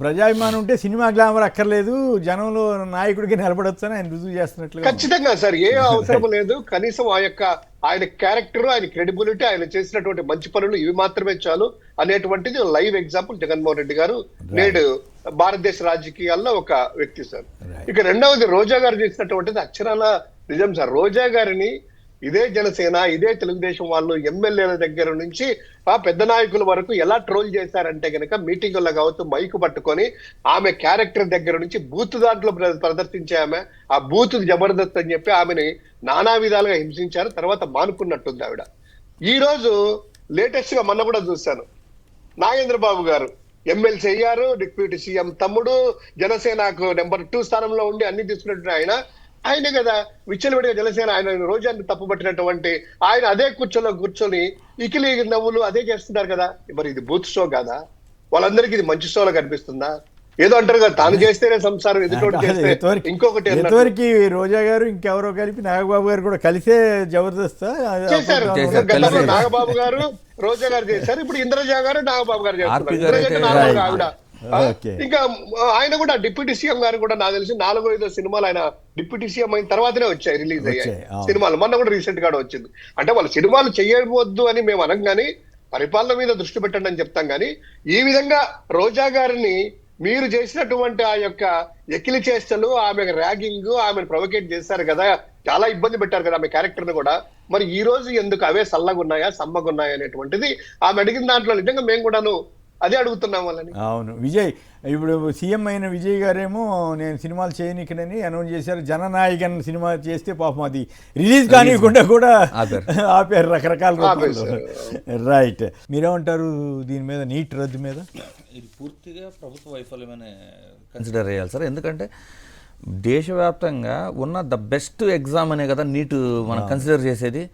ప్రజాభిమానం ఉంటే సినిమా గ్లామర్ అక్కర్లేదు, జనంలో నాయకుడికి నిలబడొచ్చు అని ఆయన రుజువు చేస్తున్నట్లు. ఖచ్చితంగా సార్, ఏ అవసరం లేదు. కనీసం ఆయన క్యారెక్టర్, ఆయన క్రెడిబిలిటీ, ఆయన చేసినటువంటి మంచి పనులు ఇవి మాత్రమే చాలు అనేటువంటిది లైవ్ ఎగ్జాంపుల్ జగన్మోహన్ రెడ్డి గారు నేడు భారతదేశ రాజకీయాల్లో ఒక వ్యక్తి సార్. ఇక రెండవది రోజా గారు చేసినటువంటిది అక్షరాల నిజం సార్. రోజా గారిని ఇదే జనసేన, ఇదే తెలుగుదేశం వాళ్ళు ఎమ్మెల్యేల దగ్గర నుంచి ఆ పెద్ద నాయకుల వరకు ఎలా ట్రోల్ చేశారంటే కనుక మీటింగుల్లో కావచ్చు మైకు పట్టుకొని ఆమె క్యారెక్టర్ దగ్గర నుంచి బూత్ దాంట్లో ప్రదర్శించే ఆమె ఆ బూత్ జబర్దస్త్ అని చెప్పి ఆమెని నానా విధాలుగా హింసించారు. తర్వాత మానుకున్నట్టుంది ఆవిడ. ఈ రోజు లేటెస్ట్ గా మొన్న కూడా చూశాను, నాగేంద్ర బాబు గారు ఎమ్మెల్సీ అయ్యారు, డిప్యూటీ సీఎం తమ్ముడు, జనసేనకు నెంబర్ 2 స్థానంలో ఉండి అన్ని తీసుకున్నట్టు ఆయనే కదా విచ్చలవిడిగా జనసేన ఆయన రోజాన్ని తప్పుపట్టినటువంటి ఆయన అదే కూర్చొని ఇకిలి నవ్వులు అదే చేస్తున్నారు కదా. మరి ఇది బూత్ షో కాదా? వాళ్ళందరికీ ఇది మంచి షోలో కనిపిస్తుందా? ఏదో అంటారు కదా, తాను చేస్తేనే సంసారం, ఎదుటోడు చేస్తే ఇంకొకటి అన్నట్టు. ఎంతవరకు రోజా గారు ఇంకెవరో కలిపి నాగబాబు గారు కూడా కలిసే జబర్దస్త్ చేశారు. గతంలో నాగబాబు గారు రోజా గారు చేశారు, ఇప్పుడు ఇంద్రజ గారు నాగబాబు గారు చేస్తున్నారు. ఇంద్రజ అంటే నాగబాబు ఆవిడ. ఇంకా ఆయన కూడా డిప్యూటీ సీఎం గారు కూడా నాకు తెలిసి 4-5 సినిమాలు ఆయన డిప్యూటీ సీఎం అయిన తర్వాతనే వచ్చాయి, రిలీజ్ అయ్యాయి సినిమాలు. మొన్న కూడా రీసెంట్ గా వచ్చింది. అంటే వాళ్ళు సినిమాలు చేయవద్దు అని మేము అనం కానీ పరిపాలన మీద దృష్టి పెట్టండి అని చెప్తాం. కానీ ఈ విధంగా రోజా గారిని మీరు చేసినటువంటి ఆ యొక్క ఎకిలి చేష్టలు, ఆమె ర్యాగింగ్, ఆమెను ప్రొవోకేట్ చేశారు కదా, చాలా ఇబ్బంది పెట్టారు కదా ఆమె క్యారెక్టర్ ని కూడా. మరి ఈ రోజు ఎందుకు అవే సల్లగున్నాయా సమ్మగున్నాయా అనేటువంటిది ఆమె అడిగిన దాంట్లో నిజంగా మేము కూడాను అదే అడుగుతున్నాం వాళ్ళని. అవును విజయ్, ఇప్పుడు సీఎం అయిన విజయ్ గారేమో నేను సినిమాలు చేయనికనని అనౌన్స్ చేశారు. జననాయకన్ సినిమా చేస్తే పాపం అది రిలీజ్ కానివ్వకుండా కూడా ఆపారు రకరకాల. రైట్, మీరేమంటారు దీని మీద, నీట్ రద్దు మీద? ఇది పూర్తిగా ప్రభుత్వ వైఫల్యమనే కన్సిడర్ చేయాలి సార్. ఎందుకంటే దేశవ్యాప్తంగా ఉన్న ద బెస్ట్ ఎగ్జామ్ అనే కదా నీట్ మనం కన్సిడర్ చేసేది.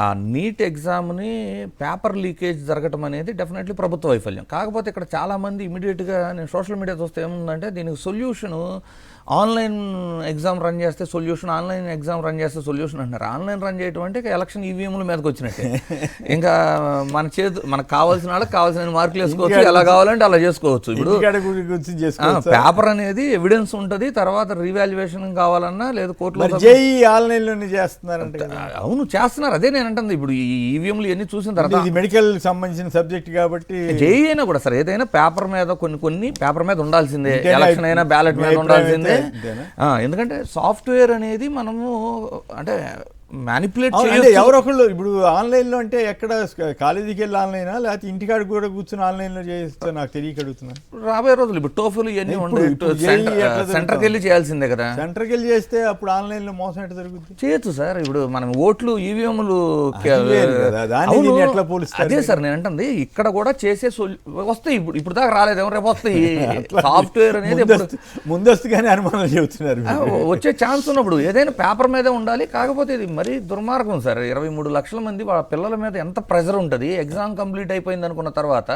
ఆ నీట్ ఎగ్జామ్ని పేపర్ లీకేజ్ జరగటం అనేది డెఫినెట్లీ ప్రభుత్వ వైఫల్యం. కాకపోతే ఇక్కడ చాలామంది ఇమీడియట్గా నేను సోషల్ మీడియా చూస్తే ఏముందంటే దీనికి సొల్యూషను ఆన్లైన్ ఎగ్జామ్ రన్ చేస్తే సొల్యూషన్, ఆన్లైన్ ఎగ్జామ్ రన్ చేస్తే సొల్యూషన్ అంటున్నారు. ఆన్లైన్ రన్ చేయటం అంటే ఎలక్షన్ ఈవీఎంల మీదకి వచ్చినట్టే. ఇంకా మనకు కావాల్సిన వాళ్ళకి కావాల్సిన మార్కులు వేసుకోవచ్చు, ఎలా కావాలంటే అలా చేసుకోవచ్చు. ఇప్పుడు పేపర్ అనేది ఎవిడెన్స్ ఉంటుంది, తర్వాత రీవాల్యుయేషన్ కావాలన్నా లేదా కోర్టులో ఆన్లైన్లోనే చేస్తున్నారంటే. అవును చేస్తున్నారు, అదే నేను అంటుంది. ఇప్పుడు ఈ ఈవీఎంలు ఇవన్నీ చూసిన తర్వాత మెడికల్ సంబంధించిన సబ్జెక్ట్ కాబట్టి జేఈ అయినా కూడా సార్ ఏదైనా పేపర్ మీద కొన్ని పేపర్ మీద ఉండాల్సిందే, ఎలక్షన్ అయినా బ్యాలెట్ మీద ఉండాల్సిందే. ఎందుకంటే సాఫ్ట్వేర్ అనేది మనము అంటే మ్యానిపులేట్ చేయాలి. ఎవరొకళ్ళు ఇప్పుడు ఆన్లైన్లో అంటే ఎక్కడ కాలేజీకి వెళ్ళి ఆన్లైనా లేకపోతే ఇంటికాడ కూడా కూర్చొని ఆన్లైన్లో చేస్తే నాకు తెలియక అడుగుతున్నాను. రాబోయే రోజులు ఇప్పుడు టోఫుల్ ఇవన్నీ సెంటర్కి వెళ్ళి చేయాల్సిందే కదా. సెంటర్కి వెళ్ళి చేస్తే అప్పుడు ఆన్లైన్లో మోసం ఎట్లా జరుగుతుంది? చేయొచ్చు సార్. ఇప్పుడు మనం ఓట్లు ఈవీఎంలు ఎట్లా పోలిస్తారు? అదే సార్ నేను అంటుంది, ఇక్కడ కూడా చేసే వస్తాయి. ఇప్పుడు దాకా రాలేదేమో, రేపు వస్తాయి. సాఫ్ట్వేర్ అనేది ముందస్తుగానే అనుమానాలు చెబుతున్నారు. వచ్చే ఛాన్స్ ఉన్నప్పుడు ఏదైనా పేపర్ మీదే ఉండాలి. కాకపోతే ఇది మరీ దుర్మార్గం సార్. 23 లక్షల మంది వాళ్ళ పిల్లల మీద ఎంత ప్రెజర్ ఉంటుంది. ఎగ్జామ్ కంప్లీట్ అయిపోయింది అనుకున్న తర్వాత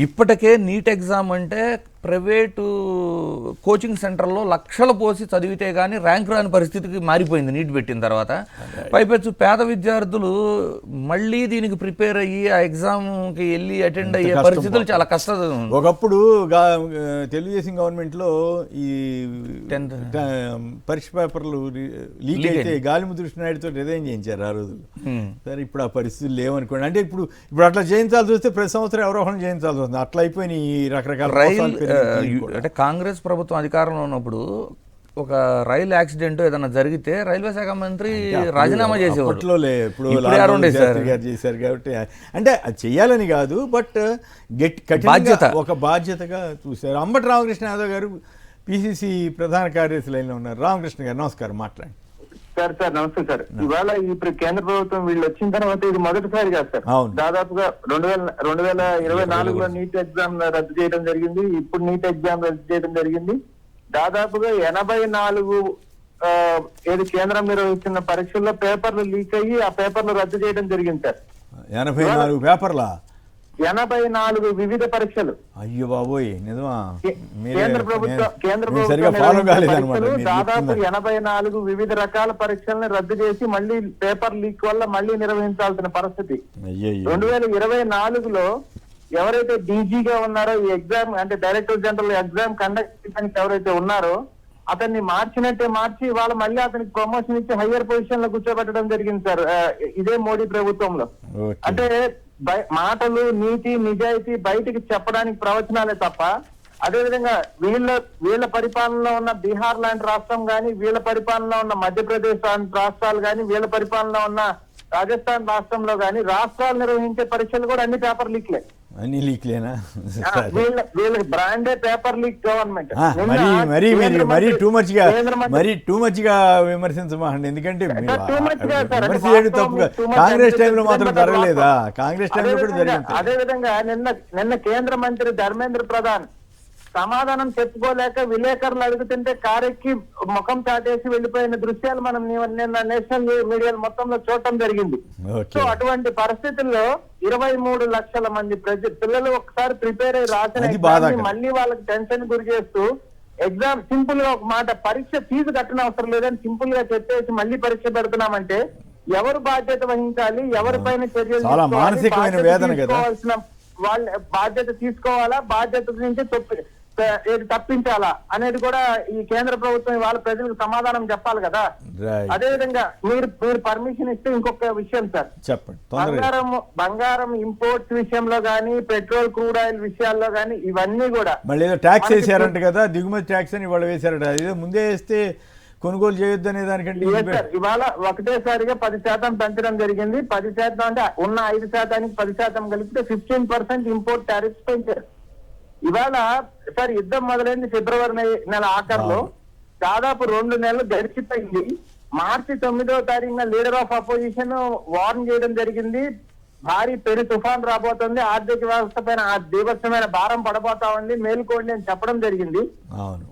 ఇప్పటికే నీట్ ఎగ్జామ్ అంటే ప్రైవేటు కోచింగ్ సెంటర్లో లక్షలు పోసి చదివితే కానీ ర్యాంక్ రాని పరిస్థితికి మారిపోయింది నీట్ పెట్టిన తర్వాత. పైపెచ్చు పేద విద్యార్థులు మళ్ళీ దీనికి ప్రిపేర్ అయ్యి ఆ ఎగ్జామ్కి వెళ్ళి అటెండ్ అయ్యే పరిస్థితులు చాలా కష్టం. ఒకప్పుడు తెలుగుదేశం గవర్నమెంట్లో ఈ పరీక్ష పేపర్లు లీక్ అయితే గాలిముద్ర కృష్ణాయుడితో రిజైన్ చేయించారు ఆ రోజు. సరే ఇప్పుడు ఆ పరిస్థితులు లేవనుకోండి. అంటే ఇప్పుడు అట్లా చేయించాల్సి వస్తే ప్రతి సంవత్సరం ఎవరో ఒకరిని చేయించాల్సి వస్తుంది. అట్లా అయిపోయినాయి రకరకాల. అంటే కాంగ్రెస్ ప్రభుత్వం అధికారంలో ఉన్నప్పుడు ఒక రైలు యాక్సిడెంట్ ఏదైనా జరిగితే రైల్వే శాఖ మంత్రి రాజీనామా చేసేవారు. చేశారు కాబట్టి అంటే అది చెయ్యాలని కాదు, బట్ ఒక బాధ్యతగా చూశారు. అంబటి రామకృష్ణ యాదవ్ గారు పిసిసి ప్రధాన కార్యదర్శి లైన్లో ఉన్నారు. రామకృష్ణ గారు నమస్కారం, మాట్లాడండి. సార్ నమస్తే సార్. ఇవాళ ఇప్పుడు కేంద్ర ప్రభుత్వం వీళ్ళు వచ్చిన తర్వాత ఇది మొదటిసారి కాదు సార్. దాదాపుగా 2024లో నీట్ ఎగ్జామ్ రద్దు చేయడం జరిగింది. ఇప్పుడు నీట్ ఎగ్జామ్ రద్దు చేయడం జరిగింది. దాదాపుగా 84 ఏది కేంద్రం నిర్వహిస్తున్న పరీక్షల్లో పేపర్లు లీక్ అయ్యి ఆ పేపర్లు రద్దు చేయడం జరిగింది సార్. 84 పేపర్లా? 84 వివిధ పరీక్షలు. అయ్యో బాబోయ్, నిజమా? కేంద్ర ప్రభుత్వం దాదాపు 84 వివిధ రకాల పరీక్షల్ని రద్దు చేసి మళ్ళీ పేపర్ లీక్ వల్ల మళ్ళీ నిర్వహించాల్సిన పరిస్థితి. 2024లో ఎవరైతే డీజీగా ఉన్నారో ఈ ఎగ్జామ్ అంటే డైరెక్టర్ జనరల్ ఎగ్జామ్ కండక్ట్ చేయడానికి ఎవరైతే ఉన్నారో అతన్ని మార్చి వాళ్ళ మళ్ళీ అతనికి ప్రమోషన్ ఇచ్చి హయ్యర్ పొజిషన్ లో కూర్చోబెట్టడం జరిగింది సార్ ఇదే మోడీ ప్రభుత్వంలో. అంటే మాటలు నీతి నిజాయితీ బయటికి చెప్పడానికి ప్రవచనాలే తప్ప అదేవిధంగా వీళ్ళ పరిపాలనలో ఉన్న బీహార్ లాంటి రాష్ట్రం గాని, వీళ్ళ పరిపాలనలో ఉన్న మధ్యప్రదేశ్ లాంటి రాష్ట్రాలు గాని, వీళ్ళ పరిపాలనలో ఉన్న రాజస్థాన్ రాష్ట్రంలో గాని రాష్ట్రాలు నిర్వహించే పరీక్షలు కూడా అన్ని పేపర్ లీక్లే. అన్ని లీక్లేనా? వీళ్ళ బ్రాండే పేపర్ లీక్ గవర్నమెంట్. మరీ టూ మచ్ గా విమర్శించమండి. ఎందుకంటే తప్పుగా కాంగ్రెస్ టైంలో మాత్రం జరగలేదా? కాంగ్రెస్ టైంలో కూడా జరిగింది. అదే విధంగా నిన్న కేంద్ర మంత్రి ధర్మేంద్ర ప్రధాన్ సమాధానం చెప్పుకోలేక విలేకరులు అడుగుతుంటే కారెక్కి ముఖం చాటేసి వెళ్ళిపోయిన దృశ్యాలు మనం నిన్న నేషనల్ మీడియాలో మొత్తంలో చూడటం జరిగింది. సో అటువంటి పరిస్థితుల్లో 23 లక్షల మంది పిల్లలు ఒకసారి ప్రిపేర్ అయ్యి రాసిన ఎగ్జామ్ మళ్ళీ వాళ్ళకి టెన్షన్ గురి చేస్తూ ఎగ్జామ్ సింపుల్ గా ఒక మాట పరీక్ష ఫీజు కట్టన అవసరం లేదని సింపుల్ గా చెప్పేసి మళ్ళీ పరీక్ష పెడుతున్నామంటే ఎవరు బాధ్యత వహించాలి, ఎవరిపైన చర్యలు తీసుకోవాల్సిన వాళ్ళ బాధ్యత తీసుకోవాలా, బాధ్యత నుంచి తప్పించాలా అనేది కూడా ఈ కేంద్ర ప్రభుత్వం వాళ్ళ ప్రజలకు సమాధానం చెప్పాలి కదా. అదే విధంగా మీరు పర్మిషన్ ఇస్తే ఇంకొక విషయం సార్, చెప్పండి. బంగారం ఇంపోర్ట్స్ విషయంలో గానీ, పెట్రోల్ క్రూడ్ ఆయిల్ విషయాల్లో గానీ ఇవన్నీ కూడా మళ్ళీ ఏదో ట్యాక్స్ వేసారంట కదా, దిగుమతి ట్యాక్స్ అని వాళ్ళు వేసారట, అదే ముందే వేస్తే కొనుగోలు చేయొద్దు అనే దానికంటే ఇవాళ ఒకటేసారిగా 10% పెంచడం జరిగింది. 10% అంటే ఉన్న 5%కి 10% కలిపితే 15% ఇంపోర్ట్ టారిఫ్స్ పెంచారు. ఇవాళ సార్ యుద్ధం మొదలైంది ఫిబ్రవరి నెల ఆఖరులో, దాదాపు 2 నెలలు గడిచిపోయింది. మార్చి 9వ తారీఖున లీడర్ ఆఫ్ అపోజిషన్ వార్న్ చేయడం జరిగింది, భారీ పెను తుఫాన్ రాబోతుంది, ఆర్థిక వ్యవస్థ పైన బీభత్సమైన భారం పడబోతా ఉంది, మేల్కోండి అని చెప్పడం జరిగింది.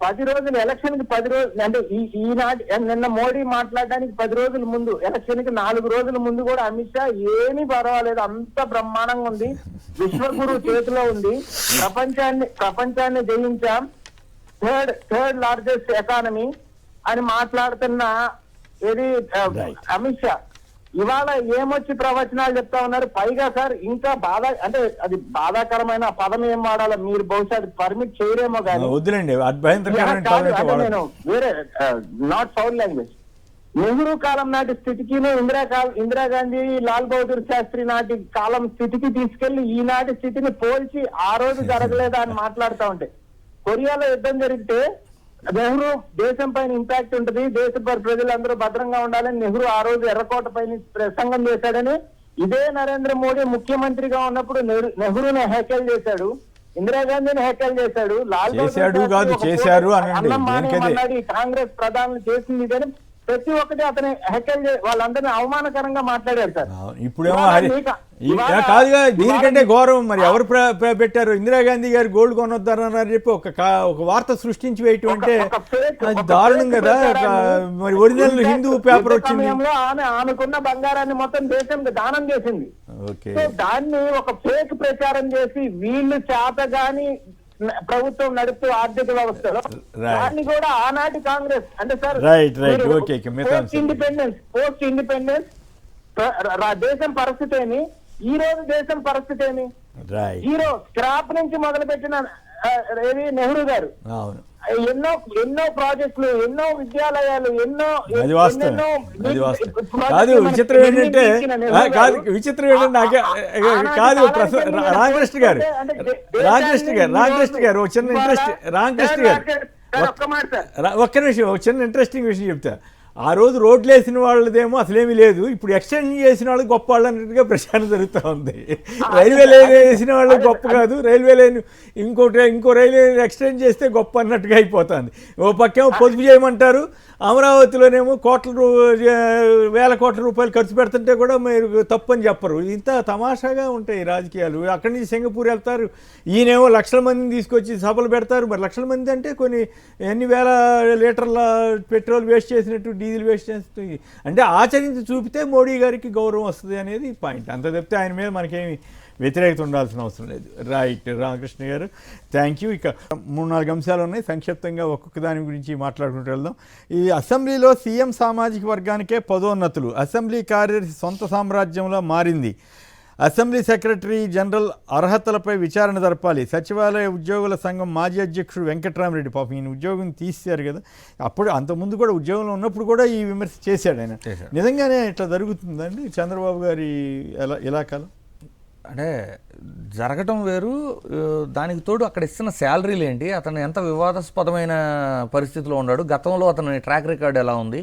10 రోజులు ఎలక్షన్ కి 10 రోజులు అంటే ఈనాటి నిన్న మోడీ మాట్లాడడానికి 10 రోజుల ముందు, ఎలక్షన్ కి 4 రోజుల ముందు కూడా అమిత్ షా ఏమీ పర్వాలేదు, అంత బ్రహ్మాండంగా ఉంది, విశ్వగురు చేతిలో ఉంది, ప్రపంచాన్ని జయించాం, థర్డ్ లార్జెస్ట్ ఎకానమీ అని మాట్లాడుతున్న ఏది అమిత్ షా ఇవాళ ఏమొచ్చి ప్రవచనాలు చెప్తా ఉన్నారు. పైగా సార్ ఇంకా అంటే అది బాధాకరమైన పదం ఏం వాడాలో మీరు బహుశా అది పర్మిట్ చేయరేమో కానీ నేను వేరే నాట్ సౌండ్ లాంగ్వేజ్. నెహ్రూ కాలం నాటి స్థితికి ఇందిరాగాంధీ లాల్ బహదూర్ శాస్త్రి నాటి కాలం స్థితికి తీసుకెళ్లి ఈనాటి స్థితిని పోల్చి ఆ రోజు జరగలేదా అని మాట్లాడుతూ ఉంటే, కొరియాలో యుద్ధం జరిగితే నెహ్రూ దేశం పైన ఇంపాక్ట్ ఉంటుంది, దేశ ప్రజలందరూ భద్రంగా ఉండాలని నెహ్రూ ఆ రోజు ఎర్రకోట పైన ప్రసంగం చేశాడని, ఇదే నరేంద్ర మోడీ ముఖ్యమంత్రిగా ఉన్నప్పుడు నెహ్రూని హెక్కలు చేశాడు, ఇందిరాగాంధీని హెక్కలు చేశాడు, లాల్ బహదూర్ కాంగ్రెస్ ప్రధానులు చేసింది ఇదని ప్రతి ఒక్కటి అతని హెక్కలు వాళ్ళందరినీ అవమానకరంగా మాట్లాడారు సార్. ఇప్పుడేమో కాదుగా, దీనికంటే గౌరవం మరి ఎవరు పెట్టారు, ఇందిరాగాంధీ గారు గోల్డ్ కొనొద్దారని చెప్పి ఒక వార్త సృష్టించి వేయటం అంటే అది దారుణం కదా. మరి ఒరిజినల్ హిందూ పేపర్ వచ్చింది, ఆమెకున్న బంగారాన్ని మొత్తం దేశం దానం చేసింది. దాన్ని ఒక ఫేక్ ప్రచారం చేసి వీళ్ళు చేతగాని ప్రభుత్వం నడుపుతూ ఆర్థిక వ్యవస్థలో దాన్ని కూడా ఆనాటి కాంగ్రెస్ అంటే సార్ పోస్ట్ ఇండిపెండెన్స్ దేశం పరిస్థితి ఏమి, ఈ రోజు దేశం పరిస్థితి ఏమి, హీరో స్క్రాప్ నుంచి మొదలు పెట్టిన నెహ్రూ గారు ఎన్నో ప్రాజెక్టులు, ఎన్నో విద్యాలయాలు, విచిత్రం ఏంటంటే రామకృష్ణ గారు ఒక్క నిమిషం ఒక చిన్న ఇంట్రెస్టింగ్ విషయం చెప్తా. ఆ రోజు రోడ్లు వేసిన వాళ్ళదేమో అసలేమీ లేదు, ఇప్పుడు ఎక్స్టెండ్ చేసిన వాళ్ళు గొప్ప వాళ్ళు అన్నట్టుగా ప్రచారం జరుగుతూ ఉంది. రైల్వే లైన్ వేసిన వాళ్ళు గొప్ప కాదు, రైల్వే లైన్ ఇంకో రైల్వే లైన్ ఎక్స్టెండ్ చేస్తే గొప్ప అన్నట్టుగా అయిపోతుంది. ఓ పక్కేమో పొదుపు చేయమంటారు, అమరావతిలోనేమో వేల కోట్ల రూపాయలు ఖర్చు పెడుతుంటే కూడా మీరు తప్పని చెప్పరు. ఇంత తమాషాగా ఉంటాయి రాజకీయాలు. అక్కడి నుంచి సింగపూర్ వెళ్తారు, ఈయనేమో లక్షల మందిని తీసుకొచ్చి సభలు పెడతారు. మరి లక్షల మంది అంటే కొన్ని ఎన్ని వేల లీటర్ల పెట్రోల్ వేస్ట్ చేసినట్టు, డీజిల్ వేస్ట్ చేసినట్టు, అంటే ఆచరించి చూపితే మోడీ గారికి గౌరవం వస్తుంది అనేది పాయింట్. అంత చెప్తే ఆయన మీద మనకేమి వ్యతిరేకత ఉండాల్సిన అవసరం లేదు. రైట్ రామకృష్ణ గారు, థ్యాంక్ యూ. ఇక 3-4 అంశాలు ఉన్నాయి, సంక్షిప్తంగా ఒక్కొక్క దాని గురించి మాట్లాడుకుంటూ వెళ్దాం. ఈ అసెంబ్లీలో సీఎం సామాజిక వర్గానికే పదోన్నతులు, అసెంబ్లీ కార్యదర్శి సొంత సామ్రాజ్యంలో మారింది, అసెంబ్లీ సెక్రటరీ జనరల్ అర్హతలపై విచారణ జరపాలి, సచివాలయ ఉద్యోగుల సంఘం మాజీ అధ్యక్షుడు వెంకట్రామరెడ్డి, పాపం ఈయన ఉద్యోగం తీశారు కదా, అప్పుడు అంతకుముందు కూడా ఉద్యోగంలో ఉన్నప్పుడు కూడా ఈ విమర్శ చేశాడు ఆయన. నిజంగానే ఇట్లా జరుగుతుందండి చంద్రబాబు గారి ఇలాకాలో? అంటే జరగటం వేరు, దానికి తోడు అక్కడ ఇస్తున్న శాలరీలు ఏంటి, అతను ఎంత వివాదాస్పదమైన పరిస్థితిలో ఉన్నాడు, గతంలో అతని ట్రాక్ రికార్డ్ ఎలా ఉంది,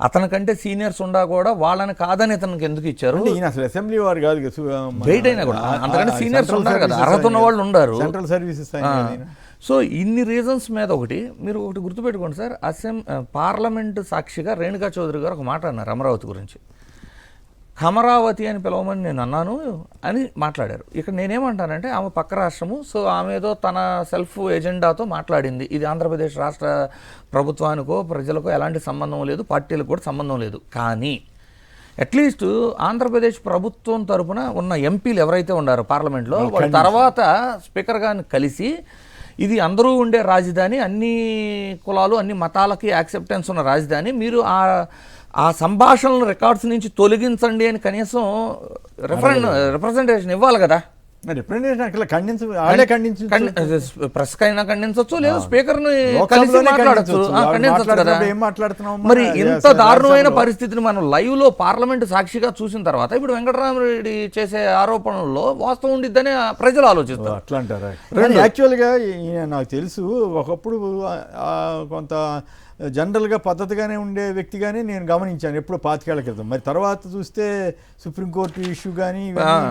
అతనికంటే సీనియర్స్ ఉండా కూడా వాళ్ళని కాదని అతనికి ఎందుకు ఇచ్చారు? అసలు అసెంబ్లీ వారు కాదు, వెయిట్ అయినా కూడా అంతకంటే సీనియర్స్ ఉన్నారు కదా, అర్హత ఉన్న వాళ్ళు ఉన్నారు, సెంట్రల్ సర్వీసెస్. సో ఇన్ని రీజన్స్ మీద మీరు ఒకటి గుర్తుపెట్టుకోండి సార్, పార్లమెంటు సాక్షిగా రేణుకా చౌదరి గారు ఒక మాట అన్నారు అమరావతి గురించి. అమరావతి అని పిలవమని నేను అన్నాను అని మాట్లాడారు. ఇక్కడ నేనేమంటానంటే ఆమె పక్క రాష్ట్రము, సో ఆమె ఏదో తన సెల్ఫ్ ఎజెండాతో మాట్లాడింది. ఇది ఆంధ్రప్రదేశ్ రాష్ట్ర ప్రభుత్వానికో ప్రజలకో ఎలాంటి సంబంధం లేదు, పార్టీలకు కూడా సంబంధం లేదు. కానీ అట్లీస్ట్ ఆంధ్రప్రదేశ్ ప్రభుత్వం తరపున ఉన్న ఎంపీలు ఎవరైతే ఉన్నారో పార్లమెంట్లో వాళ్ళ తర్వాత స్పీకర్ గారిని కలిసి ఇది అందరూ ఉండే రాజధాని, అన్ని కులాలు అన్ని మతాలకి యాక్సెప్టెన్స్ ఉన్న రాజధాని, మీరు ఆ సంభాషణల రికార్డ్స్ నుంచి తొలగించండి అని కనీసం రిప్రజెంటేషన్ ఇవ్వాలి కదా. రిప్రజెంటేషన్ అట్లా ఖండించు ప్రెస్ కైనా ఖండించవచ్చు, లేదా స్పీకర్ని కలిసి మాట్లాడచ్చు, ఖండించవచ్చు కదా. ఏం మాట్లాడుతున్నాం మరి ఇంత దారుణమైన పరిస్థితిని మనం లైవ్ లో పార్లమెంట్ సాక్షిగా చూసిన తర్వాత ఇప్పుడు వెంకటరామరెడ్డి చేసే ఆరోపణల్లో వాస్తవం ఉండిద్దని ప్రజలు ఆలోచిస్తారు. అట్లా అంటారా? యాక్చువల్గా నాకు తెలుసు, ఒకప్పుడు కొంత జనరల్గా పద్ధతిగానే ఉండే వ్యక్తిగానే నేను గమనించాను ఎప్పుడో 5 ఏళ్ల క్రితం. మరి తర్వాత చూస్తే సుప్రీంకోర్టు ఇష్యూ కానీ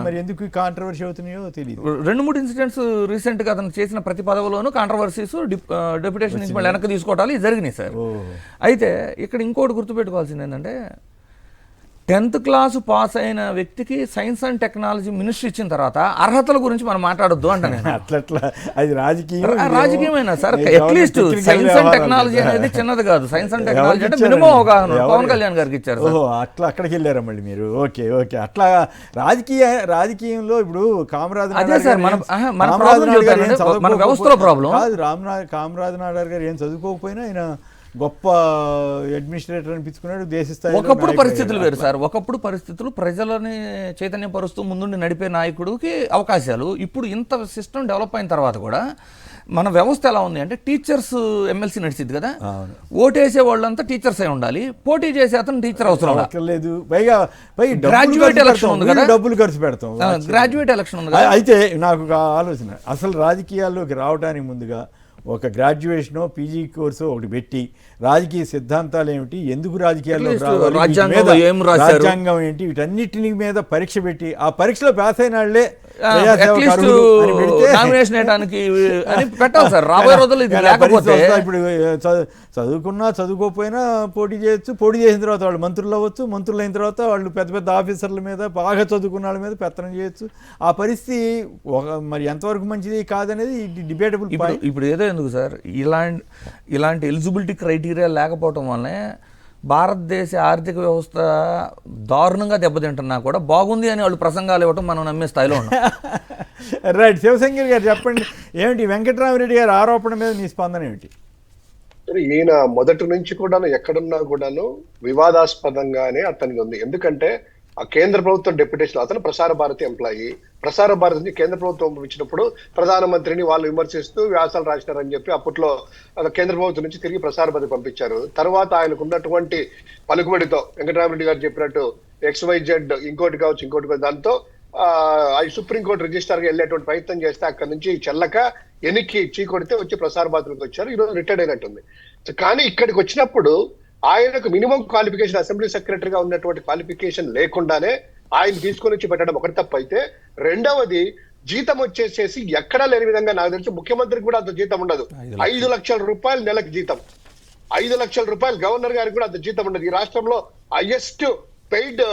మరి ఎందుకు కాంట్రవర్సీ అవుతున్నాయో తెలియదు. 2-3 ఇన్సిడెంట్స్ రీసెంట్గా అతను చేసిన ప్రతి పదవిలోనూ కాంట్రవర్సీస్, డెప్యుటేషన్ నుంచి మళ్ళీ వెనక్కి తీసుకోవటాలు జరిగినాయి సార్. అయితే ఇక్కడ ఇంకోటి గుర్తుపెట్టుకోవాల్సింది ఏంటంటే 10th క్లాస్ పాస్ అయిన వ్యక్తికి సైన్స్ అండ్ టెక్నాలజీ మినిస్ట్రీ ఇచ్చిన తర్వాత అర్హతల గురించి మనం మాట్లాడొద్దు అంట నేను. అట్లా అది రాజకీయమైనా sir, atleast science and technology అనేది చిన్నది కాదు. సైన్స్ అండ్ టెక్నాలజీ అంటే మినిమం అవగాహన పవన్ కళ్యాణ్ గారికి ఇచ్చారు. అట్లా అక్కడికి వెళ్ళారా మళ్ళీ మీరు? ఓకే అట్లా రాజకీయంలో ఇప్పుడు కామరాజ్ మన వ్యవస్థలో ప్రాబ్లం కాదు. కామరాజ్ నాయుడు గారు ఏం చదువుకోకపోయినా ఆయన గొప్ప అడ్మినిస్ట్రేటర్ అనిపించుకున్నాడు. దేశ స్థాయిలో ఒకప్పుడు పరిస్థితులు వేరు సార్. ఒకప్పుడు పరిస్థితులు ప్రజలని చైతన్యపరుస్తూ ముందుండి నడిపే నాయకుడికి అవకాశాలు. ఇప్పుడు ఇంత సిస్టమ్ డెవలప్ అయిన తర్వాత కూడా మన వ్యవస్థ ఎలా ఉంది అంటే టీచర్స్ ఎమ్మెల్సీ నడిచింది కదా, ఓటేసే వాళ్ళంతా టీచర్స్ అయి ఉండాలి, పోటీ చేసే అతను టీచర్ అవసరం లేదు. పైగా గ్రాడ్యుయేట్ ఎలక్షన్ ఉంది కదా, డబ్బులు ఖర్చు పెడతాం. గ్రాడ్యుయేట్ ఎలక్షన్ ఉంది కదా. అయితే నాకు ఒక ఆలోచన, అసలు రాజకీయాల్లోకి రావడానికి ముందుగా ఒక గ్రాడ్యుయేషనో పీజీ కోర్సు ఒకటి పెట్టి రాజకీయ సిద్ధాంతాలు ఏమిటి, ఎందుకు రాజకీయాల్లో రాజ్యాంగం ఏంటి, వీటన్నిటిని మీద పరీక్ష పెట్టి ఆ పరీక్షలో పాస్ అయిన వాళ్ళే నామినేషన్ వేయడానికి పెట్టాలి సార్. రాబోయే రోజులు ఇది లేకపోతే ఇప్పుడు చదువుకున్నా చదువుకోకపోయినా పోటీ చేయొచ్చు. పోటీ చేసిన తర్వాత వాళ్ళు మంత్రులు అవ్వచ్చు. మంత్రులు అయిన తర్వాత వాళ్ళు పెద్ద పెద్ద ఆఫీసర్ల మీద, బాగా చదువుకున్న వాళ్ళ మీద పెత్తనం చేయొచ్చు. ఆ పరిస్థితి మరి ఎంతవరకు మంచిది కాదనేది డిబేటబుల్. ఇప్పుడు ఏదో ఎందుకు సార్, ఇలాంటి ఎలిజిబిలిటీ క్రైటీరియా లేకపోవటం వల్లనే భారతదేశ ఆర్థిక వ్యవస్థ దారుణంగా దెబ్బతింటున్నా కూడా బాగుంది అని వాళ్ళు ప్రసంగాలు ఇవ్వటం మనం నమ్మే స్థాయిలో ఉన్నాం. రైట్. శివశంకర్ గారు చెప్పండి, ఏమిటి వెంకటరామరెడ్డి గారి ఆరోపణ మీద మీ స్పందన ఏమిటి? ఈయన మొదటి నుంచి కూడాను ఎక్కడున్నా కూడాను వివాదాస్పదంగానే అతనికి ఉంది. ఎందుకంటే ఆ కేంద్ర ప్రభుత్వం డెప్యుటేషన్, అతను ప్రసార భారతి ఎంప్లాయీ. ప్రసార భారతిని కేంద్ర ప్రభుత్వం ఇచ్చినప్పుడు ప్రధానమంత్రిని వాళ్ళు విమర్శిస్తూ వ్యాసాలు రాసినారని చెప్పి అప్పట్లో కేంద్ర ప్రభుత్వం నుంచి తిరిగి ప్రసార భారతి పంపించారు. తర్వాత ఆయనకు ఉన్నటువంటి పలుకుబడితో వెంకటరామరెడ్డి గారు చెప్పినట్టు XYZ ఇంకోటి కావచ్చు దాంతో సుప్రీంకోర్టు రిజిస్టర్ గా వెళ్ళేటువంటి ప్రయత్నం చేస్తే అక్కడ నుంచి చెల్లక ఎన్నికకి చీకొడితే వచ్చి ప్రసార భారతులకు వచ్చారు. ఈరోజు రిటైర్డ్ అయినట్టుంది. కానీ ఇక్కడికి వచ్చినప్పుడు ఆయనకు మినిమం క్వాలిఫికేషన్, అసెంబ్లీ సెక్రటరీగా ఉన్నటువంటి క్వాలిఫికేషన్ లేకుండానే ఆయన తీసుకొని వచ్చి పెట్టడం ఒకటి తప్పు అయితే, రెండవది జీతం వచ్చేసేసి ఎక్కడా లేని విధంగా, నాకు తెలిసి ముఖ్యమంత్రికి కూడా అంత జీతం ఉండదు. 5 లక్షల రూపాయలు నెలకు జీతం. 5 లక్షల రూపాయలు గవర్నర్ గారికి కూడా అంత జీతం ఉండదు. ఈ రాష్ట్రంలో హైయెస్ట్ పెయిడ్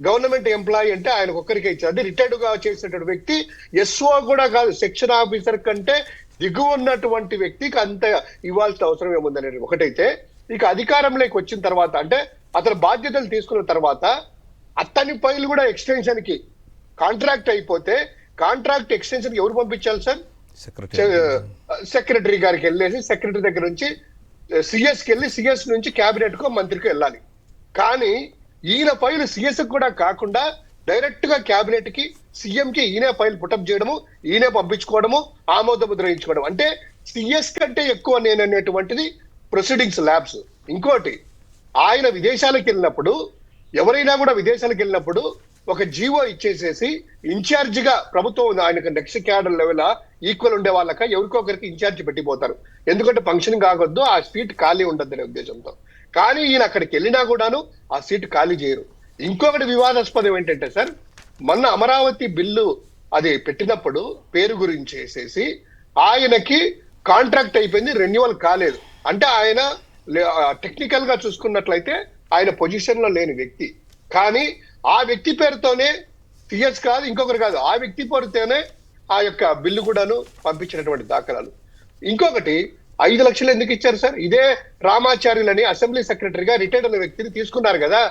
గవర్నమెంట్ ఎంప్లాయీ అంటే ఆయన ఒక్కరికే ఇచ్చారు. అంటే రిటైర్డ్ గా చేసినటువంటి వ్యక్తి, ఎస్ఓ కూడా కాదు, సెక్షన్ ఆఫీసర్ కంటే దిగువ ఉన్నటువంటి వ్యక్తికి అంత ఇవ్వాల్సిన అవసరం ఏముందనేది ఒకటైతే, ఇక అధికారంలోకి వచ్చిన తర్వాత అంటే అతను బాధ్యతలు తీసుకున్న తర్వాత అతని ఫైల్ కూడా ఎక్స్టెన్షన్ కి కాంట్రాక్ట్ అయిపోతే, కాంట్రాక్ట్ ఎక్స్టెన్షన్ కి ఎవరు పంపించాలి సార్? సెక్రటరీ గారికి వెళ్ళేసి సెక్రటరీ దగ్గర నుంచి సిఎస్ కి వెళ్ళి సిఎస్ నుంచి క్యాబినెట్ కో మంత్రికి వెళ్ళాలి. కానీ ఈయన ఫైల్ సిఎస్ కూడా కాకుండా డైరెక్ట్ గా క్యాబినెట్ కి, సీఎం కి ఈయనే ఫైల్ పుటప్ చేయడము, ఈయనే పంపించుకోవడము, ఆమోద ముద్ర వేయించుకోవడం. అంటే సిఎస్ కంటే ఎక్కువ నేననేటువంటిది ప్రొసీడింగ్స్ ల్యాబ్స్. ఇంకోటి, ఆయన విదేశాలకు వెళ్ళినప్పుడు, ఎవరైనా కూడా విదేశాలకు వెళ్ళినప్పుడు ఒక జీవో ఇచ్చేసేసి ఇన్ఛార్జ్ గా ప్రభుత్వం ఆయనకు నెక్స్ట్ క్యాడర్ లెవెల్ ఈక్వల్ ఉండే వాళ్ళక ఎవరికొకరికి ఇన్ఛార్జ్ పెట్టిపోతారు. ఎందుకంటే ఫంక్షన్ కావద్దు, ఆ సీట్ ఖాళీ ఉండద్దు అనే ఉద్దేశంతో. కానీ ఈయన అక్కడికి వెళ్ళినా కూడాను ఆ సీట్ ఖాళీ చేయరు. ఇంకొకటి వివాదాస్పదం ఏంటంటే సార్, మొన్న అమరావతి బిల్లు అది పెట్టినప్పుడు పేరు గురించి వేసేసి ఆయనకి కాంట్రాక్ట్ అయిపోయింది, రెన్యువల్ కాలేదు. అంటే ఆయన టెక్నికల్ గా చూసుకున్నట్లయితే ఆయన పొజిషన్ లో లేని వ్యక్తి. కానీ ఆ వ్యక్తి పేరుతోనే సిఎస్ కాదు ఇంకొకరు కాదు, ఆ వ్యక్తి పేరుతోనే ఆ యొక్క బిల్లు కూడాను పంపించినటువంటి దాఖలాలు. ఇంకొకటి 5 లక్షలు ఎందుకు ఇచ్చారు సార్? ఇదే రామాచార్యులని అసెంబ్లీ సెక్రటరీగా రిటైర్డ్ అయిన వ్యక్తిని తీసుకున్నారు కదా,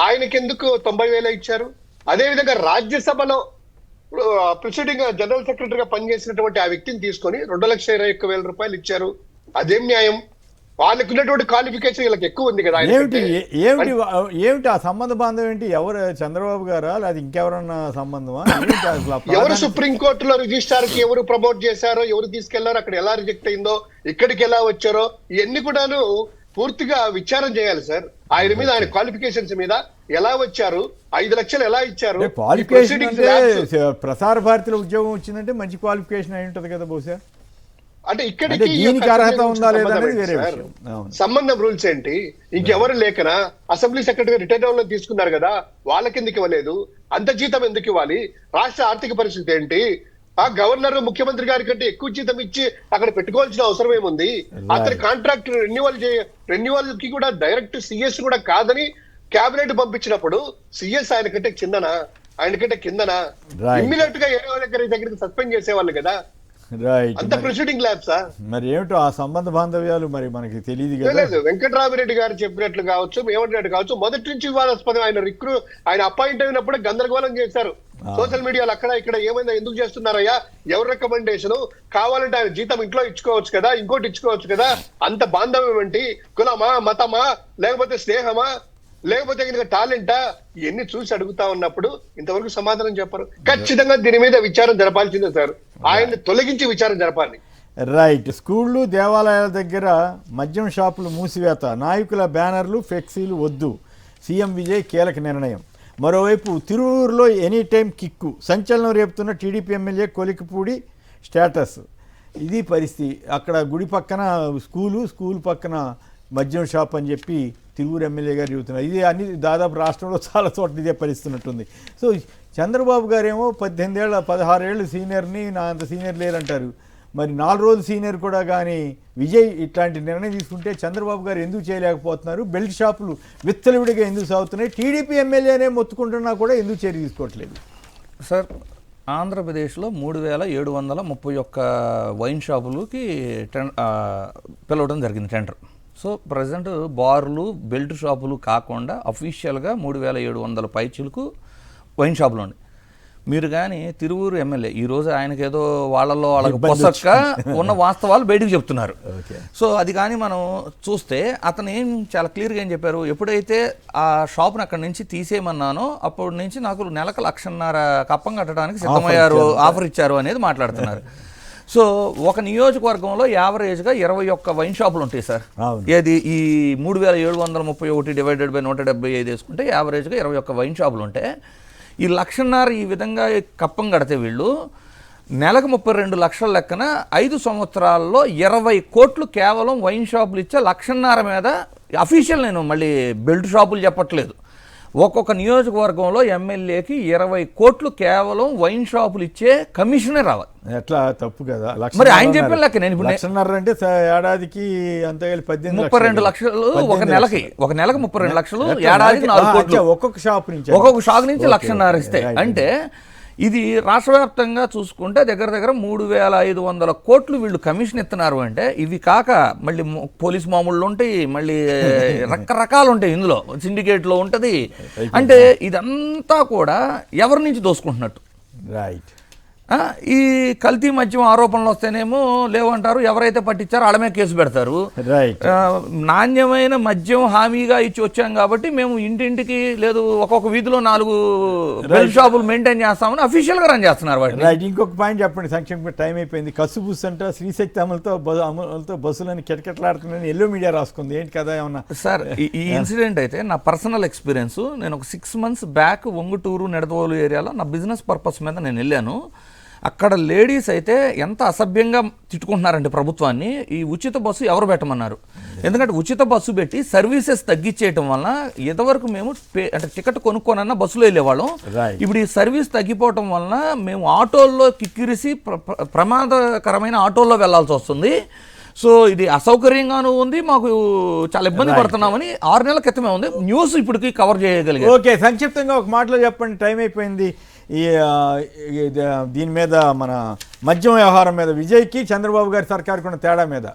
ఆయనకి ఎందుకు 90,000 ఇచ్చారు? అదేవిధంగా రాజ్యసభలో ప్రిసైడింగ్ జనరల్ సెక్రటరీగా పనిచేసినటువంటి ఆ వ్యక్తిని తీసుకొని 2,21,000 రూపాయలు ఇచ్చారు. అదేం న్యాయం? వాళ్ళకి ఉన్నటువంటి క్వాలిఫికేషన్ వీళ్ళకి ఎక్కువ ఉంది కదా. ఏమిటి ఆ సంబంధ బాంధవం ఏంటి? ఎవరు, చంద్రబాబు గారా లేదా ఇంకెవరన్నా సంబంధమా? ఎవరు సుప్రీంకోర్టులో రిజిస్ట్రార్ కి ఎవరు ప్రమోట్ చేశారో, ఎవరు తీసుకెళ్లారో, అక్కడ ఎలా రిజెక్ట్ అయిందో, ఇక్కడికి ఎలా వచ్చారో, ఇవన్నీ కూడాను పూర్తిగా విచారం చేయాలి సార్. ఆయన మీద, ఆయన క్వాలిఫికేషన్స్ మీద ఎలా వచ్చారు, 5 లక్షలు ఎలా ఇచ్చారు? క్వాలిఫికేషన్ అంటే ప్రసార భారతిలో ఉద్యోగం వచ్చిందంటే మంచి క్వాలిఫికేషన్ అయి ఉంటది కదా బహుశా. అంటే ఇక్కడికి అర్హత ఉందా లేదా వేరే సంబంధం. రూల్స్ ఏంటి? ఇంకెవరు లేకనా? అసెంబ్లీ సెక్రటరీ రిటైర్ తీసుకున్నారు కదా, వాళ్ళకి ఎందుకు ఇవ్వలేదు? అంత జీతం ఎందుకు ఇవ్వాలి? రాష్ట్ర ఆర్థిక పరిస్థితి ఏంటి? ఆ గవర్నర్ ముఖ్యమంత్రి గారి కంటే ఎక్కువ జీతం ఇచ్చి అక్కడ పెట్టుకోవాల్సిన అవసరం ఏముంది? అతని కాంట్రాక్ట్ రెన్యువల్ కి కూడా డైరెక్ట్ సిఎస్ కూడా కాదని కేబినెట్ పంపించినప్పుడు సిఎస్ ఆయన కంటే కిందనా? ఇమ్మీడియట్ గా ఏదో దగ్గరికి సస్పెండ్ చేసేవాళ్ళు కదా. అంత ప్రొసీడింగ్ ల్యాబ్సా? మరి ఏమిటో ఆ సంబంధ బాంధవ్యాలు మరి మనకి తెలియదు కదా. లేదు, వెంకటరామిరెడ్డి గారు చెప్పినట్లు కావచ్చు, ఏమంటున్నట్టు కావచ్చు, మొదటి నుంచి వివాదాస్పదం. ఆయన అపాయింట్ అయినప్పుడు గందరగోళం చేశారు సోషల్ మీడియాలో. అక్కడ ఇక్కడ ఏమైందా, ఎందుకు చేస్తున్నారయ్యా, ఎవరు రికమెండేషన్? కావాలంటే ఆయన జీతం ఇంట్లో ఇచ్చుకోవచ్చు కదా, ఇంకోటి ఇచ్చుకోవచ్చు కదా. అంత బాంధవ్యం ఏంటి? కులమా, మతమా, లేకపోతే స్నేహమా, లేకపోతే కనుక టాలెంటా? ఇవన్నీ చూసి అడుగుతా ఉన్నప్పుడు ఇంతవరకు సమాధానం చెప్పరు. ఖచ్చితంగా దీని మీద విచారం జరపాల్సిందే సార్. ఆయన్ని తొలగించి విచారం జరపాలి. రైట్. స్కూళ్ళు, దేవాలయాల దగ్గర మద్యం షాపులు మూసివేత, నాయకుల బ్యానర్లు, ఫ్లెక్సీలు వద్దు, సీఎం విజయ్ కీలక నిర్ణయం. మరోవైపు తిరువూరులో ఎనీ టైం కిక్కు, సంచలనం రేపుతున్న టీడీపీ ఎమ్మెల్యే కొలికిపూడి స్టేటస్. ఇది పరిస్థితి. అక్కడ గుడి పక్కన స్కూల్ పక్కన మద్యం షాప్ అని చెప్పి తిరువూరు ఎమ్మెల్యే గారు చెబుతున్నారు. ఇది అన్ని దాదాపు రాష్ట్రంలో చాలా చోట్ల ఇదే పరిస్థితున్నట్టుంది. సో చంద్రబాబు గారేమో 16 ఏళ్ళు సీనియర్ని, నా అంత సీనియర్ లేరంటారు. మరి 4 రోజులు సీనియర్ కూడా కానీ విజయ్ ఇట్లాంటి నిర్ణయం తీసుకుంటే చంద్రబాబు గారు ఎందుకు చేయలేకపోతున్నారు? బెల్ట్ షాపులు విత్తలవిడిగా ఎందుకు సాగుతున్నాయి? టీడీపీ ఎమ్మెల్యేనే మొత్తుకుంటున్నా కూడా ఎందుకు చర్య తీసుకోవట్లేదు? సార్, ఆంధ్రప్రదేశ్లో 3,731 వైన్ షాపులకి పిలవడం జరిగింది టెండర్. సో ప్రజెంట్ బార్లు, బెల్ట్ షాపులు కాకుండా అఫీషియల్గా 3,700 పైచులకు వైన్ షాపులు ఉన్నాయి. మీరు కానీ తిరువూరు ఎమ్మెల్యే ఈరోజు ఆయనకేదో వాళ్ళకి పొసక్క ఉన్న వాస్తవాలు బయటకు చెప్తున్నారు. సో అది కానీ మనం చూస్తే అతను చాలా క్లియర్గా ఏం చెప్పారు, ఎప్పుడైతే ఆ షాప్ని అక్కడి నుంచి తీసేయమన్నానో అప్పటి నుంచి నాకు నెలకు 1,50,000 కప్పం కట్టడానికి సిద్ధమయ్యారు, ఆఫర్ ఇచ్చారు అనేది మాట్లాడుతున్నారు. సో ఒక నియోజకవర్గంలో యావరేజ్గా 21 వైన్ షాపులు ఉంటాయి సార్. ఏది ఈ 3,731 డివైడెడ్ బై 175 వేసుకుంటే యావరేజ్గా 21 వైన్ షాపులు ఉంటాయి. ఈ 1,50,000 ఈ విధంగా కప్పం కడితే వీళ్ళు నెలకు 32 లక్షల లెక్కన 5 సంవత్సరాల్లో 20 కోట్లు కేవలం వైన్ షాపులు ఇచ్చే 1,50,000 మీద అఫీషియల్, నేను మళ్ళీ బెల్ట్ షాపులు చెప్పట్లేదు, ఒక్కొక్క నియోజకవర్గంలో ఎమ్మెల్యేకి 20 కోట్లు కేవలం వైన్ షాపులు ఇచ్చే కమిషనే రావాలి. ఎట్లా తప్పు కదా? మరి ఆయన చెప్పిన లెక్క నేను ఇప్పుడు 1,50,000 అంటే ఏడాదికి అంత 32 లక్షలు, ఒక నెలకి 32 లక్షలు, ఏడాదికి 4 కోట్లు ఒక్కొక్క షాప్ నుంచి 1,50,000 ఇస్తే, అంటే ఇది రాష్ట్ర వ్యాప్తంగా చూసుకుంటే దగ్గర 3,500 కోట్లు వీళ్ళు కమిషన్ ఇస్తున్నారు. అంటే ఇవి కాక మళ్ళీ పోలీస్ మామూళ్ళు ఉంటాయి, మళ్ళీ రకరకాలు ఉంటాయి, ఇందులో సిండికేట్లో ఉంటుంది. అంటే ఇదంతా కూడా ఎవరి నుంచి దోసుకుంటున్నట్టు. రైట్. ఈ కల్తీ మద్యం ఆరోపణలు వస్తేనేమో లేవంటారు, ఎవరైతే పట్టించారో వాళ్ళమే కేసు పెడతారు. నాణ్యమైన మద్యం హామీగా ఇచ్చి వచ్చాం కాబట్టి మేము ఇంటింటికి లేదు ఒక్కొక్క వీధిలో 4 బెల్ట్ షాపులు మెయింటైన్ చేస్తామని అఫీషియల్ గా రన్ చేస్తున్నారు వాటిని. రైట్. ఇంకొక పాయింట్ చెప్పండి, సంక్షేమ టైం అయిపోయింది. కసుబుస్ అంట శ్రీశక్తి అమలుతో బస్సులని కిటకిటలాడుతున్నాయని ఎల్లో మీడియా రాసుకుంది, ఏంటి కదా ఏమన్నా? సార్, ఈ ఇన్సిడెంట్ అయితే నా పర్సనల్ ఎక్స్పీరియన్స్. నేను ఒక 6 months బ్యాక్ ఒంగుటూరు, నెడదవోలు ఏరియాలో నా బిజినెస్ పర్పస్ మీద నేను వెళ్ళాను. అక్కడ లేడీస్ అయితే ఎంత అసభ్యంగా తిట్టుకుంటున్నారంటే ప్రభుత్వాన్ని, ఈ ఉచిత బస్సు ఎవరు పెట్టమన్నారు? ఎందుకంటే ఉచిత బస్సు పెట్టి సర్వీసెస్ తగ్గించేయటం వలన ఇంతవరకు మేము అంటే టికెట్ కొనుక్కోనన్నా బస్సులో వెళ్ళేవాళ్ళం. ఇప్పుడు ఈ సర్వీస్ తగ్గిపోవటం వలన మేము ఆటోల్లో కిక్కిరిసి ప్రమాదకరమైన ఆటోల్లో వెళ్లాల్సి వస్తుంది. సో ఇది అసౌకర్యంగానూ ఉంది, మాకు చాలా ఇబ్బంది పడుతున్నామని 6 నెలల క్రితమే ఉంది న్యూస్, ఇప్పటికి కవర్ చేయగలిగారు. ఓకే, సంక్షిప్తంగా ఒక మాటలో చెప్పండి, టైం అయిపోయింది. దీని మీద మన మద్యం వ్యవహారం మీద విజయ్కి చంద్రబాబు గారి సర్కారుకు ఉన్న తేడా మీద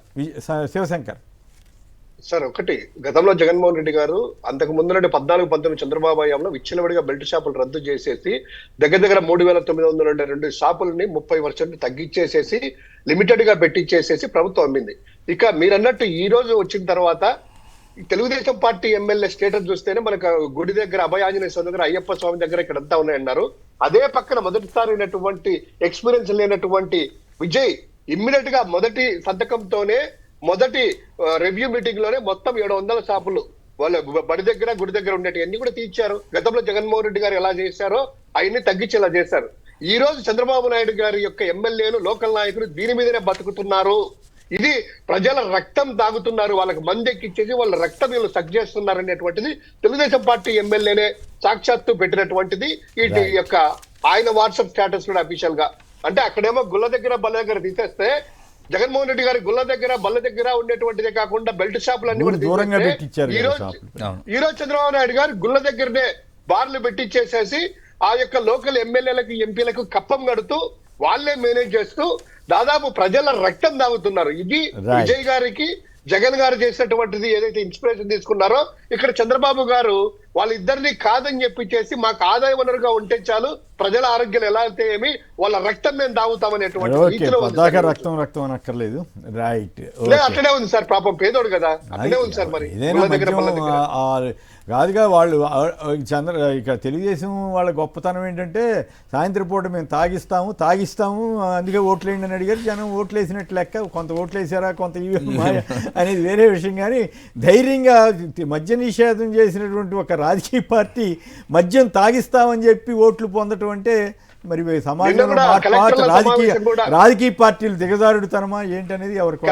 శివశంకర్. సార్ ఒకటి, గతంలో జగన్మోహన్ రెడ్డి గారు అంతకు ముందు నుండి 14-19 చంద్రబాబు హయాంలో విచ్చలవిడిగా బెల్ట్ షాపులు రద్దు చేసేసి దగ్గర 3,902 షాపులని 30% తగ్గించేసేసి లిమిటెడ్ గా పెట్టించేసేసి ప్రభుత్వం అమ్మింది. ఇక మీరన్నట్టు ఈ రోజు వచ్చిన తర్వాత తెలుగుదేశం పార్టీ ఎమ్మెల్యే స్టేటస్ చూస్తేనే మనకు గుడి దగ్గర అభయ ఆంజనేయ స్వామి దగ్గర, అయ్యప్ప స్వామి దగ్గర ఇక్కడంతా ఉన్నాయన్నారు. అదే పక్కన మొదటిసారి ఎక్స్పీరియన్స్ లేనటువంటి విజయ్ ఇమ్మీడియట్ గా మొదటి సంతకంతోనే మొదటి రివ్యూ మీటింగ్ లోనే మొత్తం 700 షాపులు వాళ్ళ బడి దగ్గర గుడి దగ్గర ఉండేటి అన్ని కూడా తీర్చారు. గతంలో జగన్మోహన్ రెడ్డి గారు ఎలా చేశారో అవన్నీ తగ్గించేలా చేశారు. ఈ రోజు చంద్రబాబు నాయుడు గారి యొక్క ఎమ్మెల్యేలు, లోకల్ నాయకులు దీని మీదనే బతుకుతున్నారు. ఇది ప్రజల రక్తం తాగుతున్నారు, వాళ్ళకి మంది ఎక్కిచ్చేసి వాళ్ళ రక్తం వీళ్ళు సక్ చేస్తున్నారు అనేటువంటిది తెలుగుదేశం పార్టీ ఎమ్మెల్యేనే సాక్షాత్తు పెట్టినటువంటిది ఈ యొక్క ఆయన వాట్సాప్ స్టేటస్ కూడా అఫీషియల్ గా. అంటే అక్కడేమో గుళ్ళ దగ్గర బల్ల దగ్గర తీసేస్తే జగన్మోహన్ రెడ్డి గారి గుళ్ళ దగ్గర బల్ల దగ్గర ఉండేటువంటిదే కాకుండా బెల్ట్ షాపులన్నీ కూడా ఈ రోజు చంద్రబాబు నాయుడు గారు గుళ్ళ దగ్గరనే బార్లు పెట్టించేసేసి ఆ యొక్క లోకల్ ఎమ్మెల్యేలకు, ఎంపీలకు కప్పం కడుతూ వాళ్ళే మేనేజ్ చేస్తూ దాదాపు ప్రజల రక్తం తాగుతున్నారు. ఇది విజయ్ గారికి జగన్ గారు చేసినటువంటిది ఏదైతే ఇన్స్పిరేషన్ తీసుకున్నారో, ఇక్కడ చంద్రబాబు గారు వాళ్ళిద్దరిని కాదని చెప్పి మాకు ఆదాయ వనరుగా ఉంటే చాలు, ప్రజల ఆరోగ్యాలు ఎలా అయితే ఏమి, వాళ్ళ రక్తం మేము తాగుతామనేటువంటి రక్తం అనక్కర్లేదు. రైట్, అట్లనే ఉంది సార్. పాపం పేదోడు కదా, అట్లనే ఉంది సార్. మరి కాదుగా వాళ్ళు ఇక తెలుగుదేశం వాళ్ళ గొప్పతనం ఏంటంటే సాయంత్రం పూట మేము తాగిస్తాము అందుకే ఓట్లేయండి అని అడిగారు. జనం ఓట్లు వేసినట్టు లెక్క, కొంత ఓట్లు వేసారా కొంత అనేది వేరే విషయం. కానీ ధైర్యంగా మద్య నిషేధం చేసినటువంటి ఒక రాజకీయ పార్టీ మద్యం తాగిస్తామని చెప్పి ఓట్లు పొందటం అంటే మరి సమాజంలో రాజకీయ పార్టీలు దిగజారుడుతనమా ఏంటనేది ఎవరికి.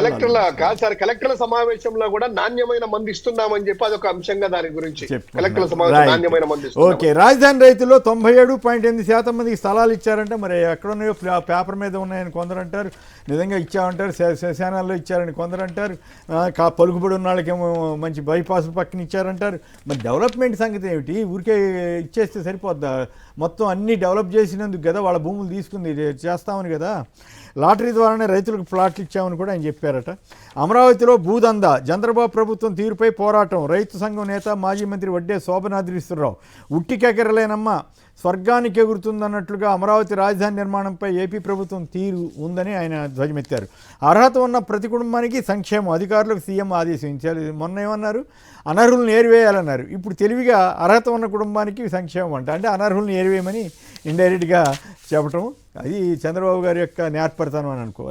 కలెక్టర్ల సమావేశంలో కూడా నాణ్యమైన మంది ఇస్తున్నామని చెప్పి అదొక అంశంగా దాని గురించి కలెక్టర్ల సమావేశం నాణ్యమైన మంది. ఓకే, రాజధాని రైతుల్లో 97.8% మందికి స్థలాలు ఇచ్చారంటే మరి ఎక్కడున్నాయో పేపర్ మీద ఉన్నాయని కొందరు అంటారు, నిజంగా ఇచ్చామంటారు, శ్మశానాల్లో ఇచ్చారని కొందరు అంటారు, పలుకుబడి ఉన్న వాళ్ళకేమో మంచి బైపాస్ పక్కన ఇచ్చారంటారు. మరి డెవలప్మెంట్ సంగతి ఏమిటి? ఊరికే ఇచ్చేస్తే సరిపోద్దా? మొత్తం అన్నీ డెవలప్ చేసినందుకు కదా వాళ్ళ భూములు తీసుకుంది, చేస్తామని కదా. లాటరీ ద్వారానే రైతులకు ప్లాట్లు ఇచ్చామని కూడా ఆయన చెప్పారట. అమరావతిలో భూదందా, చంద్రబాబు ప్రభుత్వం తీరుపై పోరాటం, రైతు సంఘం నేత మాజీ మంత్రి వడ్డే శోభనాద్రీశ్వరరావు. ఉట్టికెకరలేనమ్మా స్వర్గానికి ఎగురుతుందన్నట్లుగా అమరావతి రాజధాని నిర్మాణంపై ఏపీ ప్రభుత్వం తీరు ఉందని ఆయన ధ్వజమెత్తారు. అర్హత ఉన్న ప్రతి కుటుంబానికి సంక్షేమం, అధికారులకు సీఎం ఆదేశించారు. మొన్న ఏమన్నారు? అనర్హులను ఏరివేయాలన్నారు. ఇప్పుడు తెలివిగా అర్హత ఉన్న కుటుంబానికి సంక్షేమం అంటే అనర్హులను ఏరివేయమని ఇండైరెక్ట్గా చెప్పటం, అది చంద్రబాబు గారి యొక్క నేర్పరితనం అని అనుకోవాలి.